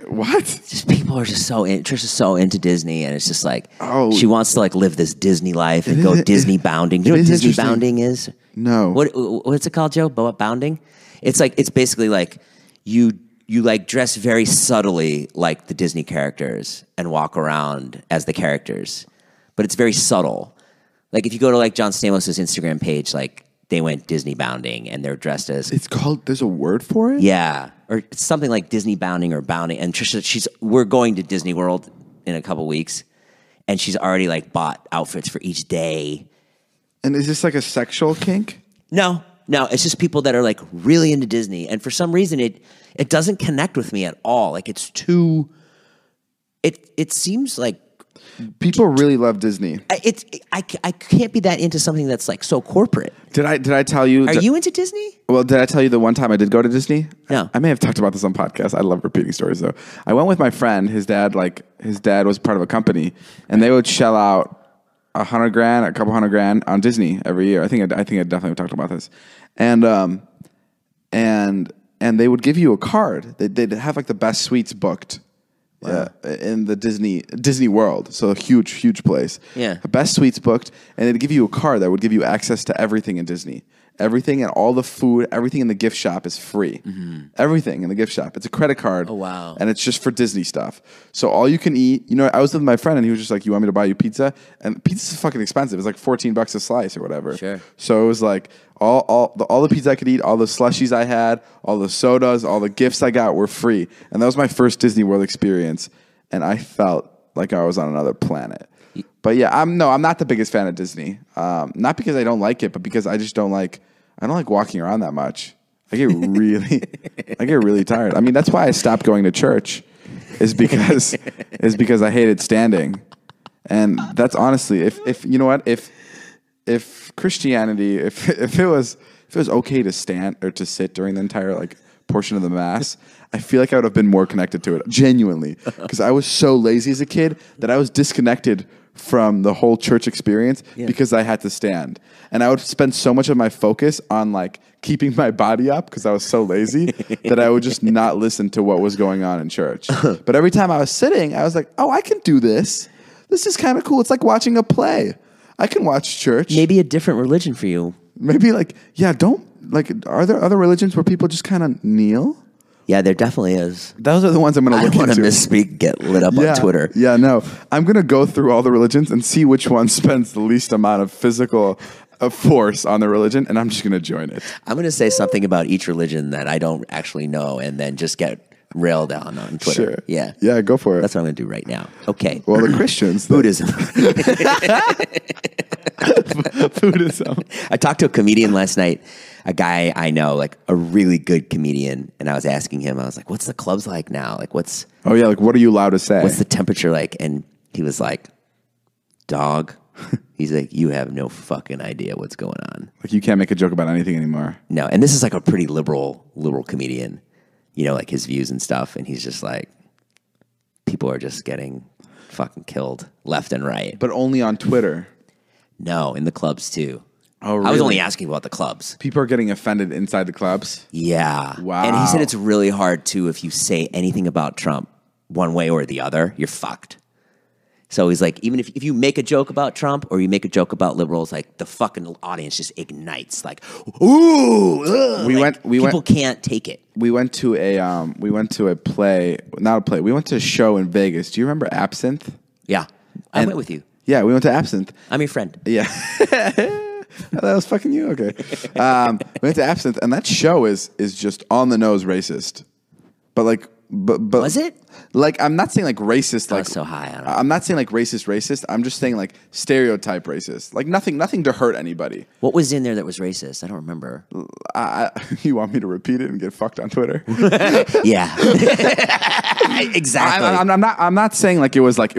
[SPEAKER 1] What?
[SPEAKER 2] Just people are just Trisha's so into Disney, and it's just like
[SPEAKER 1] she
[SPEAKER 2] wants to like live this Disney life and go Disney bounding. Do you know what Disney bounding is?
[SPEAKER 1] No.
[SPEAKER 2] What's it called, Joe? Bounding? It's basically like you like dress very subtly like the Disney characters and walk around as the characters, but it's very subtle. Like if you go to like John Stamos' Instagram page, like they went Disney bounding and they're dressed as.
[SPEAKER 1] It's called. There's a word for it.
[SPEAKER 2] Yeah, or it's something like Disney bounding or bounding. And Trisha, we're going to Disney World in a couple weeks, and she's already like bought outfits for each day.
[SPEAKER 1] And is this like a sexual kink?
[SPEAKER 2] No, it's just people that are like really into Disney, and for some reason it doesn't connect with me at all. Like it's too. It seems like
[SPEAKER 1] people really love Disney.
[SPEAKER 2] I can't be that into something that's like so corporate.
[SPEAKER 1] Did I tell you?
[SPEAKER 2] Are you into Disney?
[SPEAKER 1] Well, did I tell you the one time I did go to Disney?
[SPEAKER 2] No.
[SPEAKER 1] I may have talked about this on podcasts. I love repeating stories though. I went with my friend. His dad was part of a company, and they would shell out $100,000, a couple $100,000 on Disney every year. I think I definitely talked about this, and they would give you a card. They'd have like the best suites booked. In the Disney World, so a huge place.
[SPEAKER 2] Yeah,
[SPEAKER 1] the best suites booked, and they'd give you a card that would give you access to everything in Disney. Everything and all the food, everything in the gift shop is free. Mm-hmm. Everything in the gift shop. It's a credit card.
[SPEAKER 2] Oh, wow.
[SPEAKER 1] And it's just for Disney stuff. So all you can eat, I was with my friend and he was just like, you want me to buy you pizza? And pizza's fucking expensive. It's like $14 a slice or whatever.
[SPEAKER 2] Sure.
[SPEAKER 1] So it was like all the pizza I could eat, all the slushies I had, all the sodas, all the gifts I got were free. And that was my first Disney World experience. And I felt like I was on another planet. But yeah, I'm not the biggest fan of Disney. Not because I don't like it, but because I don't like walking around that much. I get really tired. I mean, that's why I stopped going to church, is because I hated standing. And that's honestly, if you know what, if Christianity, if it was okay to stand or to sit during the entire like portion of the mass, I feel like I would have been more connected to it, genuinely, because I was so lazy as a kid that I was disconnected from the whole church experience because I had to stand. And I would spend so much of my focus on like keeping my body up because I was so lazy that I would just not listen to what was going on in church. But every time I was sitting, I was like, oh, I can do this. This is kind of cool. It's like watching a play. I can watch church.
[SPEAKER 2] Maybe a different religion for you.
[SPEAKER 1] Maybe are there other religions where people just kind of kneel?
[SPEAKER 2] Yeah, there definitely is.
[SPEAKER 1] Those are the ones I'm going to look into.
[SPEAKER 2] I don't want to misspeak, get lit up on Twitter.
[SPEAKER 1] Yeah, no. I'm going to go through all the religions and see which one spends the least amount of physical force on the religion, and I'm just going to join it.
[SPEAKER 2] I'm going to say something about each religion that I don't actually know and then just get railed on Twitter.
[SPEAKER 1] Sure.
[SPEAKER 2] Yeah.
[SPEAKER 1] Yeah, go for it.
[SPEAKER 2] That's what I'm going to do right now. Okay.
[SPEAKER 1] Well, the Christians.
[SPEAKER 2] Buddhism.
[SPEAKER 1] Buddhism.
[SPEAKER 2] I talked to a comedian last night, a guy I know, like a really good comedian, and I was asking him, I was like, what's the clubs like now? Like, what's
[SPEAKER 1] Oh, yeah, like, what are you allowed to say?
[SPEAKER 2] the temperature like? And he was like, dog. He's like, you have no fucking idea what's going on.
[SPEAKER 1] Like, you can't make a joke about anything anymore.
[SPEAKER 2] No, and this is like a pretty liberal comedian, you know, like his views and stuff, and he's just like, people are just getting fucking killed left and right.
[SPEAKER 1] But only on Twitter.
[SPEAKER 2] No, in the clubs too.
[SPEAKER 1] Oh, really?
[SPEAKER 2] I was only asking about the clubs.
[SPEAKER 1] People are getting offended inside the clubs?
[SPEAKER 2] Yeah.
[SPEAKER 1] Wow.
[SPEAKER 2] And he said it's really hard too if you say anything about Trump one way or the other, you're fucked. So he's like, even if you make a joke about Trump or you make a joke about liberals, like the fucking audience just ignites. Like, ooh, ugh. People can't take it.
[SPEAKER 1] We went to a play, not a play. We went to a show in Vegas. Do you remember Absinthe?
[SPEAKER 2] Yeah, I went with you.
[SPEAKER 1] Yeah, we went to Absinthe.
[SPEAKER 2] I'm your friend.
[SPEAKER 1] Yeah. That was fucking you? Okay. We went to Absinthe, and that show is just on the nose racist. But
[SPEAKER 2] Was it?
[SPEAKER 1] Like, I'm not saying like racist.
[SPEAKER 2] I
[SPEAKER 1] Like
[SPEAKER 2] was so high on it.
[SPEAKER 1] I'm not saying like racist. I'm just saying like stereotype racist. Like nothing to hurt anybody.
[SPEAKER 2] What was in there that was racist? I don't remember.
[SPEAKER 1] You want me to repeat it and get fucked on Twitter?
[SPEAKER 2] Yeah. Exactly.
[SPEAKER 1] I'm not saying like it was like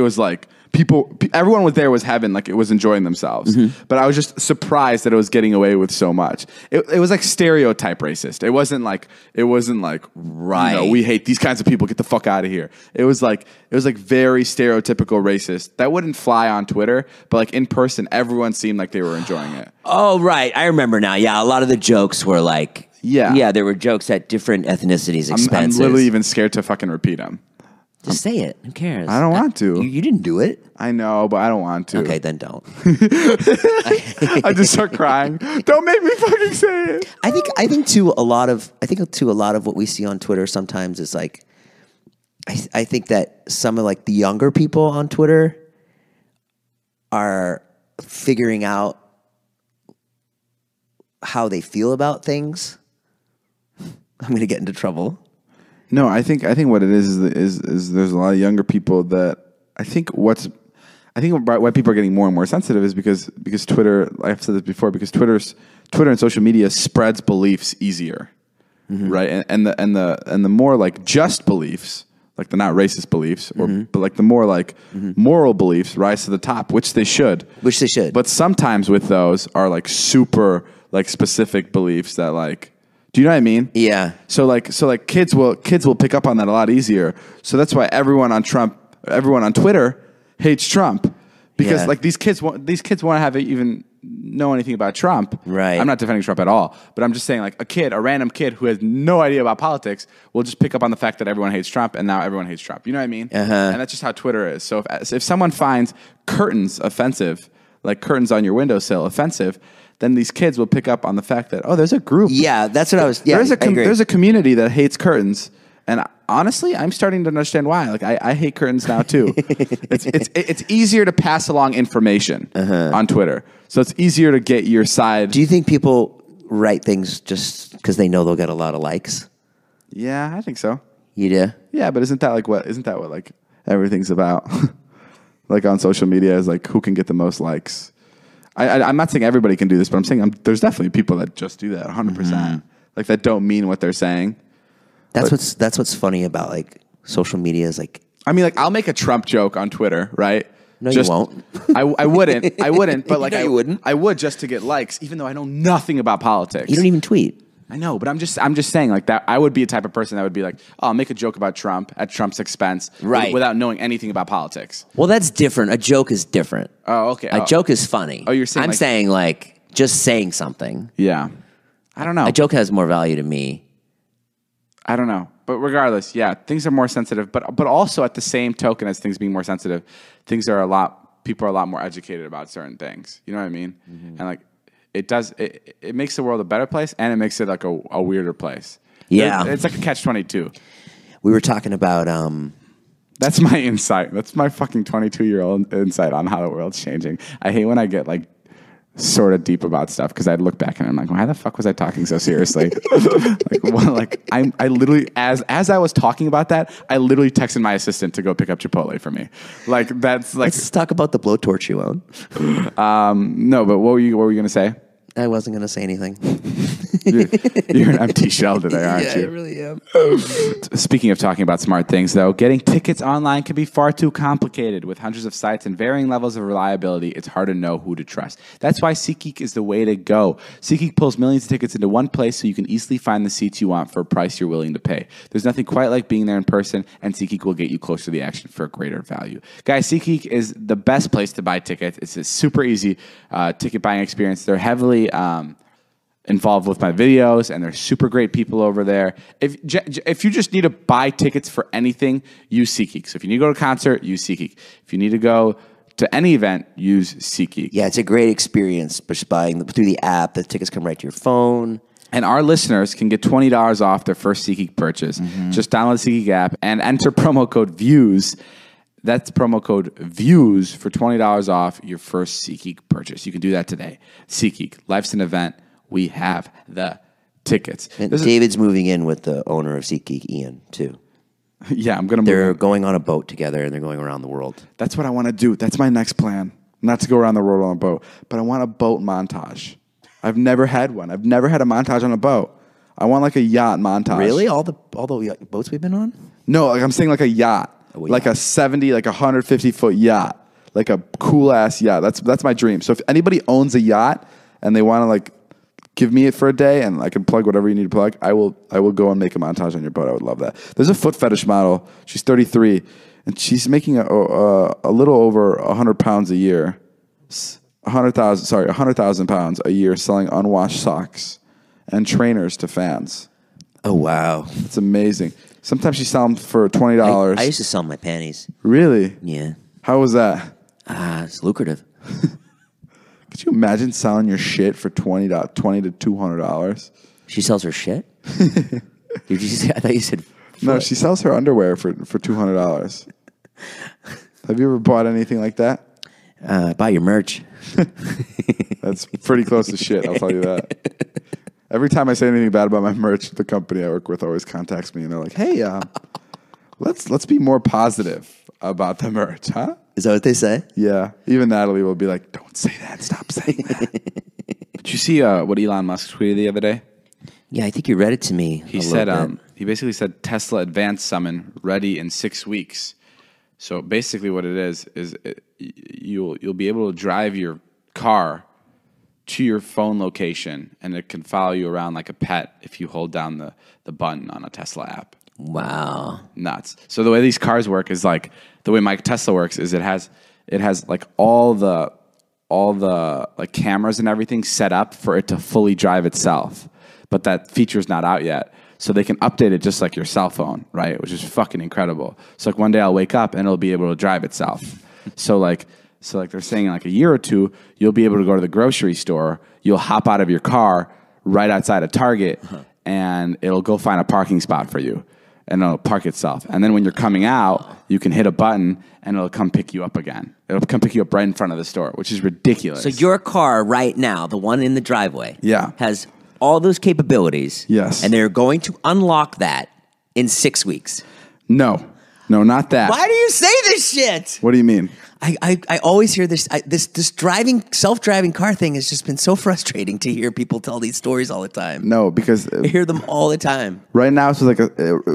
[SPEAKER 1] everyone was having like it was enjoying themselves.
[SPEAKER 2] Mm-hmm.
[SPEAKER 1] But I was just surprised that it was getting away with so much. It was like stereotype racist. It wasn't like
[SPEAKER 2] Right.
[SPEAKER 1] You know, we hate these kinds of people. Get the fuck out of here. It was like very stereotypical racist. That wouldn't fly on Twitter, but like in person, everyone seemed like they were enjoying it.
[SPEAKER 2] Oh, right. I remember now. Yeah, a lot of the jokes were like,
[SPEAKER 1] Yeah,
[SPEAKER 2] there were jokes at different ethnicities' expenses.
[SPEAKER 1] I'm literally even scared to fucking repeat them.
[SPEAKER 2] Just say it. Who cares?
[SPEAKER 1] I don't want to.
[SPEAKER 2] You didn't do it.
[SPEAKER 1] I know, but I don't want to.
[SPEAKER 2] Okay, then don't.
[SPEAKER 1] I just start crying. Don't make me fucking say it.
[SPEAKER 2] I think too a lot of what we see on Twitter sometimes is like I think that some of like the younger people on Twitter are figuring out how they feel about things. I'm going to get into trouble.
[SPEAKER 1] No, I think what it is there's a lot of younger people that I think why people are getting more and more sensitive is because Twitter. I've said this before, because Twitter and social media spreads beliefs easier, right? And the more like just beliefs, like the not racist beliefs, but like the more like moral beliefs rise to the top, which they should. But sometimes with those are like super like specific beliefs that like. Do you know what I mean?
[SPEAKER 2] Yeah.
[SPEAKER 1] So kids will pick up on that a lot easier. So that's why everyone on Twitter hates Trump, because like these kids want to have even know anything about Trump.
[SPEAKER 2] Right.
[SPEAKER 1] I'm not defending Trump at all, but I'm just saying like a random kid who has no idea about politics will just pick up on the fact that everyone hates Trump, and now everyone hates Trump. You know what I mean?
[SPEAKER 2] Uh-huh.
[SPEAKER 1] And that's just how Twitter is. So if someone finds curtains offensive, like curtains on your windowsill offensive, then these kids will pick up on the fact that, there's a group.
[SPEAKER 2] Yeah, that's what I was. Yeah,
[SPEAKER 1] there's a community that hates curtains, and honestly, I'm starting to understand why. Like I hate curtains now too. It's easier to pass along information on Twitter, so it's easier to get your side.
[SPEAKER 2] Do you think people write things just because they know they'll get a lot of likes?
[SPEAKER 1] Yeah, I think so.
[SPEAKER 2] You do?
[SPEAKER 1] Yeah, but isn't that what like everything's about? Like on social media is like who can get the most likes. I'm not saying everybody can do this, but I'm saying there's definitely people that just do that 100%. Like that don't mean what they're saying.
[SPEAKER 2] That's what's funny about like social media is like.
[SPEAKER 1] I mean, like I'll make a Trump joke on Twitter, right?
[SPEAKER 2] No, you won't.
[SPEAKER 1] I wouldn't. But like
[SPEAKER 2] you wouldn't.
[SPEAKER 1] I would just to get likes, even though I know nothing about politics.
[SPEAKER 2] You don't even tweet.
[SPEAKER 1] I know, but I'm just saying like that. I would be a type of person that would be like, I'll make a joke about Trump at Trump's expense,
[SPEAKER 2] right?
[SPEAKER 1] Without knowing anything about politics.
[SPEAKER 2] Well, that's different. A joke is different.
[SPEAKER 1] Oh, okay.
[SPEAKER 2] A joke is funny.
[SPEAKER 1] Oh, you're saying
[SPEAKER 2] I'm saying like just saying something.
[SPEAKER 1] Yeah, I don't know.
[SPEAKER 2] A joke has more value to me.
[SPEAKER 1] I don't know, but regardless, yeah, things are more sensitive. But also at the same token as things being more sensitive, people are a lot more educated about certain things. You know what I mean? And like. It makes the world a better place, and it makes it like a weirder place.
[SPEAKER 2] Yeah.
[SPEAKER 1] It's like a catch-22.
[SPEAKER 2] We were talking about...
[SPEAKER 1] That's my insight. That's my fucking 22-year-old insight on how the world's changing. I hate when I get like sort of deep about stuff because I'd look back and I'm like, why the fuck was I talking so seriously? I literally, as I was talking about that, I literally texted my assistant to go pick up Chipotle for me. Like that's like.
[SPEAKER 2] Let's talk about the blowtorch you own.
[SPEAKER 1] No, but what were you gonna say?
[SPEAKER 2] I wasn't going to say anything.
[SPEAKER 1] You're an empty shell today, aren't you?
[SPEAKER 2] Yeah, I really am.
[SPEAKER 1] Speaking of talking about smart things, though, getting tickets online can be far too complicated. With hundreds of sites and varying levels of reliability, it's hard to know who to trust. That's why SeatGeek is the way to go. SeatGeek pulls millions of tickets into one place so you can easily find the seats you want for a price you're willing to pay. There's nothing quite like being there in person, and SeatGeek will get you closer to the action for a greater value. Guys, SeatGeek is the best place to buy tickets. It's a super easy ticket buying experience. They're heavily involved with my videos, and they're super great people over there. If you just need to buy tickets for anything, use SeatGeek. So if you need to go to a concert, use SeatGeek. If you need to go to any event, use SeatGeek.
[SPEAKER 2] Yeah, it's a great experience just buying through the app. The tickets come right to your phone.
[SPEAKER 1] And our listeners can get $20 off their first SeatGeek purchase. Just download the SeatGeek app and enter promo code VIEWS. That's promo code VIEWS for $20 off your first SeatGeek purchase. You can do that today. SeatGeek, life's an event. We have the tickets.
[SPEAKER 2] And David's moving in with the owner of SeatGeek, Ian, too.
[SPEAKER 1] Yeah, I'm going to move.
[SPEAKER 2] They're going on a boat together, and they're going around the world.
[SPEAKER 1] That's what I want to do. That's my next plan. Not to go around the world on a boat, but I want a boat montage. I've never had one. I've never had a montage on a boat. I want like a yacht montage.
[SPEAKER 2] Really? All the boats we've been on?
[SPEAKER 1] No, like I'm saying like a yacht. Like a 70, like 150-foot yacht. Like a cool-ass yacht. That's my dream. So if anybody owns a yacht and they want to like give me it for a day and I can plug whatever you need to plug, I will go and make a montage on your boat. I would love that. There's a foot fetish model. She's 33, and she's making a little over 100 pounds a year. 100,000 pounds a year selling unwashed socks and trainers to fans.
[SPEAKER 2] Oh, wow.
[SPEAKER 1] It's amazing. Sometimes she sells them for $20.
[SPEAKER 2] I used to sell my panties.
[SPEAKER 1] Really?
[SPEAKER 2] Yeah.
[SPEAKER 1] How was that?
[SPEAKER 2] It's lucrative.
[SPEAKER 1] Could you imagine selling your shit for $20 to $200?
[SPEAKER 2] She sells her shit? Did you say, I thought you said...
[SPEAKER 1] No, she sells her underwear for $200. Have you ever bought anything like that?
[SPEAKER 2] Buy your merch.
[SPEAKER 1] That's pretty close to shit, I'll tell you that. Every time I say anything bad about my merch, the company I work with always contacts me, and they're like, hey, let's be more positive about the merch, huh?
[SPEAKER 2] Is that what they say?
[SPEAKER 1] Yeah. Even Natalie will be like, don't say that. Stop saying that. Did you see what Elon Musk tweeted the other day?
[SPEAKER 2] Yeah, I think you read it to me.
[SPEAKER 1] He said, he basically said Tesla Advanced Summon ready in 6 weeks. So basically what it is you'll be able to drive your car to your phone location, and it can follow you around like a pet if you hold down the button on a Tesla app.
[SPEAKER 2] Wow.
[SPEAKER 1] Nuts. So the way these cars work is like, the way my Tesla works is it has like all the like cameras and everything set up for it to fully drive itself. But that feature's not out yet. So they can update it just like your cell phone, right? Which is fucking incredible. So like one day I'll wake up and it'll be able to drive itself. So like they're saying in like a year or two, you'll be able to go to the grocery store, you'll hop out of your car right outside of Target, and it'll go find a parking spot for you, and it'll park itself. And then when you're coming out, you can hit a button, and it'll come pick you up again. It'll come pick you up right in front of the store, which is ridiculous.
[SPEAKER 2] So your car right now, the one in the driveway, has all those capabilities.
[SPEAKER 1] Yes.
[SPEAKER 2] And they're going to unlock that in 6 weeks.
[SPEAKER 1] No, not that.
[SPEAKER 2] Why do you say this shit?
[SPEAKER 1] What do you mean?
[SPEAKER 2] I always hear this. This self-driving car thing has just been so frustrating to hear people tell these stories all the time.
[SPEAKER 1] No, because
[SPEAKER 2] I hear them all the time.
[SPEAKER 1] Right now, it's like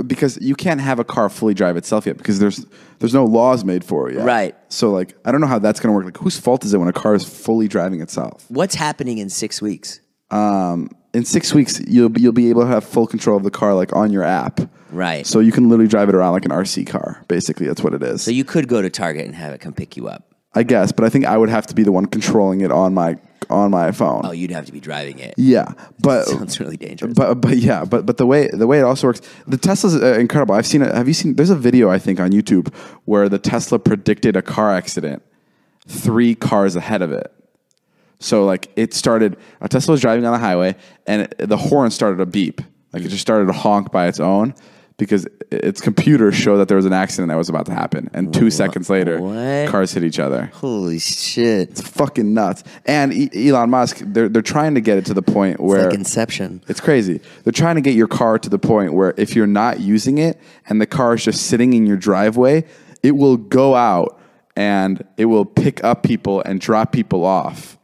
[SPEAKER 1] because you can't have a car fully drive itself yet because there's no laws made for it yet.
[SPEAKER 2] Right.
[SPEAKER 1] So like I don't know how that's going to work. Like whose fault is it when a car is fully driving itself?
[SPEAKER 2] What's happening in 6 weeks?
[SPEAKER 1] In 6 weeks, you'll be able to have full control of the car like on your app.
[SPEAKER 2] Right.
[SPEAKER 1] So you can literally drive it around like an RC car. Basically, that's what it is.
[SPEAKER 2] So you could go to Target and have it come pick you up.
[SPEAKER 1] I guess, but I think I would have to be the one controlling it on my phone.
[SPEAKER 2] Oh, you'd have to be driving it.
[SPEAKER 1] Yeah, but
[SPEAKER 2] sounds really dangerous.
[SPEAKER 1] But the way it also works, the Tesla's incredible. I've seen it. Have you seen? There's a video I think on YouTube where the Tesla predicted a car accident 3 cars ahead of it. So like it started. A Tesla was driving on the highway, and the horn started to beep. Like it just started to honk by its own because its computers show that there was an accident that was about to happen, and 2 seconds later, cars hit each other.
[SPEAKER 2] Holy shit!
[SPEAKER 1] It's fucking nuts. And Elon Musk, they're trying to get it to the point where
[SPEAKER 2] it's like Inception.
[SPEAKER 1] It's crazy. They're trying to get your car to the point where if you're not using it and the car is just sitting in your driveway, it will go out and it will pick up people and drop people off,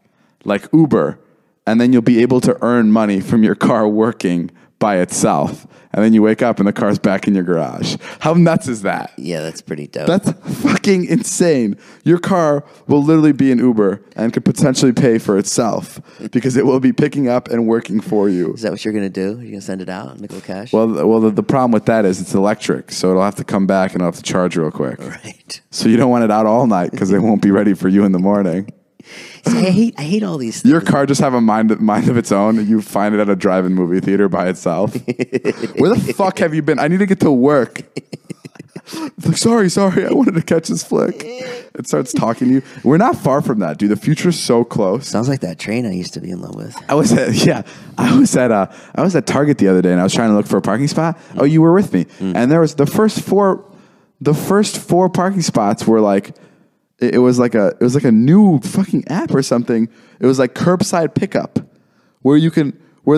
[SPEAKER 1] like Uber, and then you'll be able to earn money from your car working by itself. And then you wake up and the car's back in your garage. How nuts is that?
[SPEAKER 2] Yeah, that's pretty dope.
[SPEAKER 1] That's fucking insane. Your car will literally be an Uber and could potentially pay for itself because it will be picking up and working for you.
[SPEAKER 2] Is that what you're going to do? You're going to send it out and make a little cash?
[SPEAKER 1] Well, the problem with that is it's electric, so it'll have to come back and it'll have to charge real quick.
[SPEAKER 2] Right.
[SPEAKER 1] So you don't want it out all night because it won't be ready for you in the morning.
[SPEAKER 2] See, I hate all these things.
[SPEAKER 1] Your car just have a mind of its own, and you find it at a drive-in movie theater by itself. Where the fuck have you been? I need to get to work. It's like, sorry, I wanted to catch this flick. It starts talking to you. We're not far from that, dude. The future's so close.
[SPEAKER 2] Sounds like that train I used to be in love with.
[SPEAKER 1] I was at Target the other day, and I was trying to look for a parking spot. Oh, you were with me, and there was the first four parking spots were like. It was like a new fucking app or something. It was like curbside pickup, where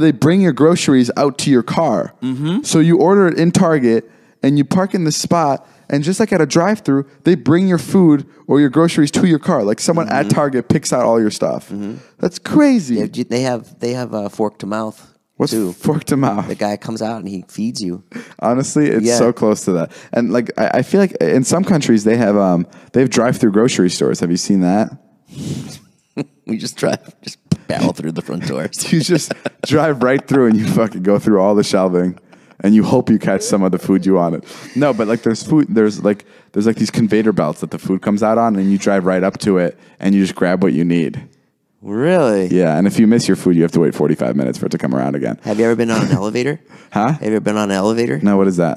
[SPEAKER 1] they bring your groceries out to your car. Mm-hmm. So you order it in Target and you park in the spot, and just like at a drive-through, they bring your food or your groceries to your car. Like someone at Target picks out all your stuff. Mm-hmm. That's crazy.
[SPEAKER 2] Yeah, they have fork to mouth.
[SPEAKER 1] What's fork to mouth?
[SPEAKER 2] The guy comes out and he feeds you.
[SPEAKER 1] Honestly, it's so close to that. And like I feel like in some countries they have drive-through grocery stores. Have you seen that?
[SPEAKER 2] We just barrel through the front doors.
[SPEAKER 1] You just drive right through and you fucking go through all the shelving and you hope you catch some of the food you wanted. No, but like there's these conveyor belts that the food comes out on, and you drive right up to it and you just grab what you need.
[SPEAKER 2] Really?
[SPEAKER 1] Yeah, and if you miss your food, you have to wait 45 minutes for it to come around again.
[SPEAKER 2] Have you ever been on an elevator?
[SPEAKER 1] Huh?
[SPEAKER 2] Have you ever been on an elevator?
[SPEAKER 1] No, what is that?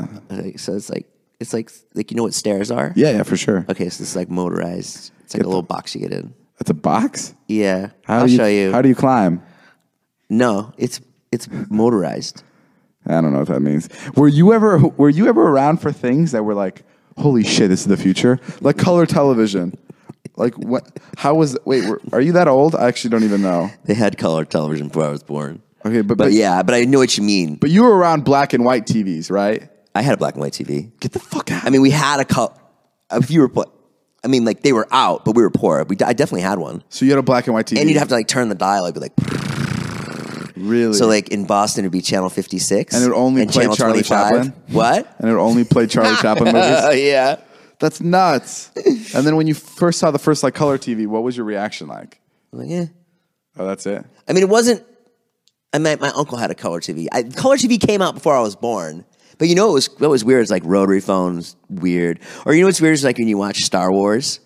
[SPEAKER 2] So it's like you know what stairs are?
[SPEAKER 1] Yeah, for sure.
[SPEAKER 2] Okay, so it's like motorized. It's like a little box you get in.
[SPEAKER 1] That's a box?
[SPEAKER 2] Yeah.
[SPEAKER 1] I'll
[SPEAKER 2] show you.
[SPEAKER 1] How do you climb?
[SPEAKER 2] No, it's motorized.
[SPEAKER 1] I don't know what that means. Were you ever around for things that were like, holy shit, this is the future? Like color television. Like what? How was? Wait, are you that old? I actually don't even know.
[SPEAKER 2] They had color television before I was born.
[SPEAKER 1] Okay, but
[SPEAKER 2] I know what you mean.
[SPEAKER 1] But you were around black and white TVs, right?
[SPEAKER 2] I had a black and white TV.
[SPEAKER 1] Get the fuck out.
[SPEAKER 2] I mean, we had a color. If you were, I mean, like they were out, but we were poor. I definitely had one.
[SPEAKER 1] So you had a black and white TV,
[SPEAKER 2] and you'd have to like turn the dial. It'd be like.
[SPEAKER 1] Really?
[SPEAKER 2] So like in Boston, it'd be channel 56,
[SPEAKER 1] and it would only play Charlie
[SPEAKER 2] 25.
[SPEAKER 1] Chaplin.
[SPEAKER 2] What?
[SPEAKER 1] And it would only play Charlie Chaplin movies.
[SPEAKER 2] Yeah.
[SPEAKER 1] That's nuts. And then when you first saw the first like color TV, what was your reaction like?
[SPEAKER 2] I'm like, yeah.
[SPEAKER 1] Oh, that's it.
[SPEAKER 2] I mean, it wasn't. I mean, my uncle had a color TV. Color TV came out before I was born. But you know what was weird? It's like rotary phones, weird. Or you know what's weird is like when you watch Star Wars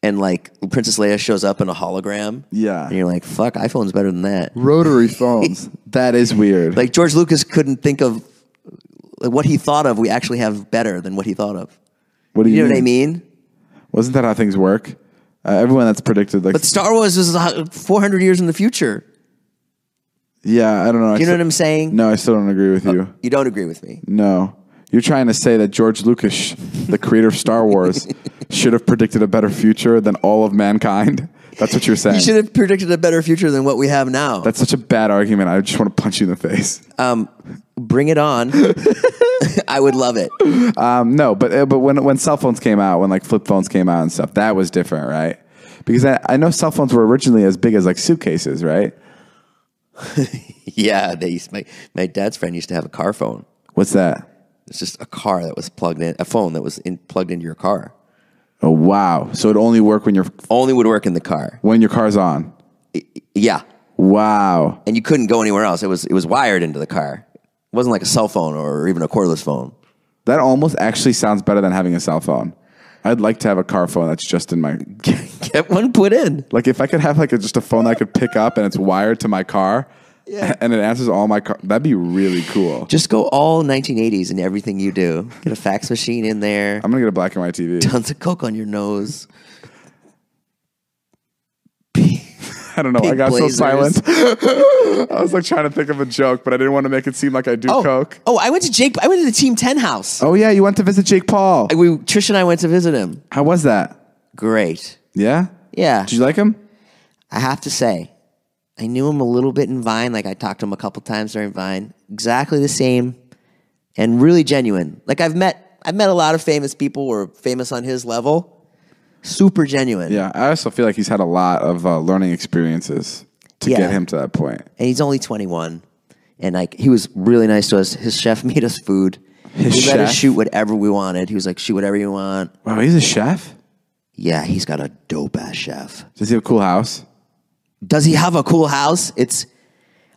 [SPEAKER 2] and like Princess Leia shows up in a hologram.
[SPEAKER 1] Yeah.
[SPEAKER 2] And you're like, fuck, iPhone's better than that.
[SPEAKER 1] Rotary phones. That is weird.
[SPEAKER 2] Like George Lucas couldn't think of like, what he thought of. We actually have better than what he thought of.
[SPEAKER 1] What do you
[SPEAKER 2] know
[SPEAKER 1] mean?
[SPEAKER 2] what I mean?
[SPEAKER 1] Wasn't that how things work? Everyone that's predicted like.
[SPEAKER 2] But Star Wars was 400 years in the future.
[SPEAKER 1] Yeah, I don't know.
[SPEAKER 2] Do you know what I'm saying?
[SPEAKER 1] No, I still don't agree with you.
[SPEAKER 2] You don't agree with me?
[SPEAKER 1] No. You're trying to say that George Lucas, the creator of Star Wars, should have predicted a better future than all of mankind? That's what you're saying.
[SPEAKER 2] He should have predicted a better future than what we have now.
[SPEAKER 1] That's such a bad argument. I just want to punch you in the face.
[SPEAKER 2] Bring it on. I would love it.
[SPEAKER 1] No, but when cell phones came out, when like flip phones came out and stuff, that was different, right? Because I know cell phones were originally as big as like suitcases, right?
[SPEAKER 2] Yeah, my dad's friend used to have a car phone.
[SPEAKER 1] What's that?
[SPEAKER 2] It's just a car that was plugged in, a phone that was plugged into your car.
[SPEAKER 1] Oh wow! So it only work when
[SPEAKER 2] only would work in the car
[SPEAKER 1] when your car's on.
[SPEAKER 2] Yeah.
[SPEAKER 1] Wow.
[SPEAKER 2] And you couldn't go anywhere else. It was wired into the car. It wasn't like a cell phone or even a cordless phone.
[SPEAKER 1] That almost actually sounds better than having a cell phone. I'd like to have a car phone that's just in my...
[SPEAKER 2] Get one put in.
[SPEAKER 1] Like if I could have like just a phone that I could pick up and it's wired to my car, yeah, and it answers all my car, that'd be really cool.
[SPEAKER 2] Just go all 1980s in everything you do. Get a fax machine in there.
[SPEAKER 1] I'm going to get a black and white TV.
[SPEAKER 2] Tons of Coke on your nose.
[SPEAKER 1] I don't know. I
[SPEAKER 2] Pink
[SPEAKER 1] got
[SPEAKER 2] blazers.
[SPEAKER 1] so silent. I was like trying to think of a joke, but I didn't want to make it seem like I do coke.
[SPEAKER 2] Oh, I went to the Team 10 house.
[SPEAKER 1] Oh yeah, you went to visit Jake Paul.
[SPEAKER 2] Trish and I went to visit him.
[SPEAKER 1] How was that?
[SPEAKER 2] Great.
[SPEAKER 1] Yeah?
[SPEAKER 2] Yeah.
[SPEAKER 1] Did you like him?
[SPEAKER 2] I have to say, I knew him a little bit in Vine. Like I talked to him a couple times during Vine. Exactly the same and really genuine. Like I've met a lot of famous people who are famous on his level. Super genuine.
[SPEAKER 1] Yeah, I also feel like he's had a lot of learning experiences to get him to that point.
[SPEAKER 2] And he's only 21. And like he was really nice to us. His chef made us food. He let us shoot whatever we wanted. He was like, shoot whatever you want.
[SPEAKER 1] Wow, he's a chef?
[SPEAKER 2] Yeah, he's got a dope-ass chef.
[SPEAKER 1] Does he have a cool house?
[SPEAKER 2] Does he have a cool house?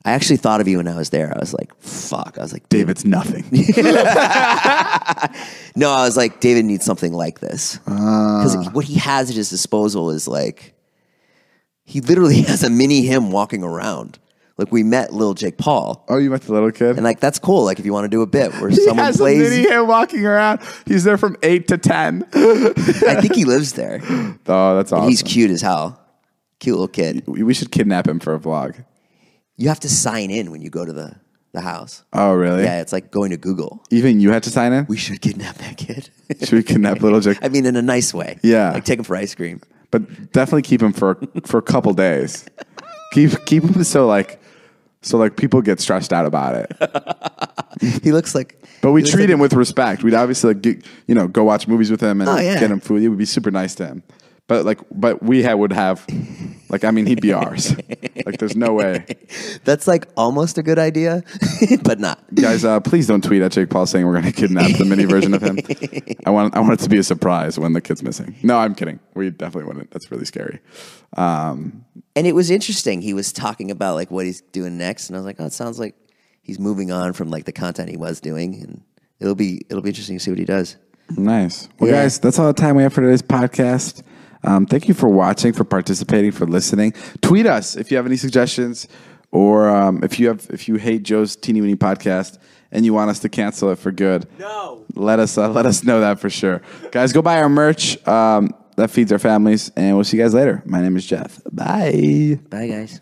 [SPEAKER 2] I actually thought of you when I was there. I was like, fuck. I was like,
[SPEAKER 1] David's nothing.
[SPEAKER 2] No, I was like, David needs something like this. Because what he has at his disposal is like, he literally has a mini him walking around. Like we met little Jake Paul.
[SPEAKER 1] Oh, you met the little kid?
[SPEAKER 2] And like, that's cool. Like if you want to do a bit where
[SPEAKER 1] He
[SPEAKER 2] someone
[SPEAKER 1] has
[SPEAKER 2] plays.
[SPEAKER 1] a mini him walking around. He's there from 8 to 10.
[SPEAKER 2] I think he lives there.
[SPEAKER 1] Oh, that's awesome.
[SPEAKER 2] And he's cute as hell. Cute little kid.
[SPEAKER 1] We should kidnap him for a vlog.
[SPEAKER 2] You have to sign in when you go to the house.
[SPEAKER 1] Oh, really?
[SPEAKER 2] Yeah, it's like going to Google.
[SPEAKER 1] Even you had to sign in?
[SPEAKER 2] We should kidnap that kid.
[SPEAKER 1] Should we kidnap little Jake?
[SPEAKER 2] I mean, in a nice way.
[SPEAKER 1] Yeah.
[SPEAKER 2] Like take him for ice cream.
[SPEAKER 1] But definitely keep him for a couple days. Keep him so like people get stressed out about it.
[SPEAKER 2] He looks like.
[SPEAKER 1] But we treat him with respect. We'd obviously go watch movies with him and get him food. It would be super nice to him. But we would have, he'd be ours. Like, there's no way.
[SPEAKER 2] That's like almost a good idea, but not.
[SPEAKER 1] Guys, please don't tweet at Jake Paul saying we're going to kidnap the mini version of him. I want it to be a surprise when the kid's missing. No, I'm kidding. We definitely wouldn't. That's really scary.
[SPEAKER 2] And it was interesting. He was talking about like what he's doing next, and I was like, oh, it sounds like he's moving on from like the content he was doing, and it'll be interesting to see what he does.
[SPEAKER 1] Nice. Well, guys, that's all the time we have for today's podcast. Thank you for watching, for participating, for listening. Tweet us if you have any suggestions, or if you hate Joe's Teeny Weeny podcast and you want us to cancel it for good.
[SPEAKER 2] No.
[SPEAKER 1] Let us know that for sure. Guys, go buy our merch. That feeds our families, and we'll see you guys later. My name is Jeff. Bye.
[SPEAKER 2] Bye, guys.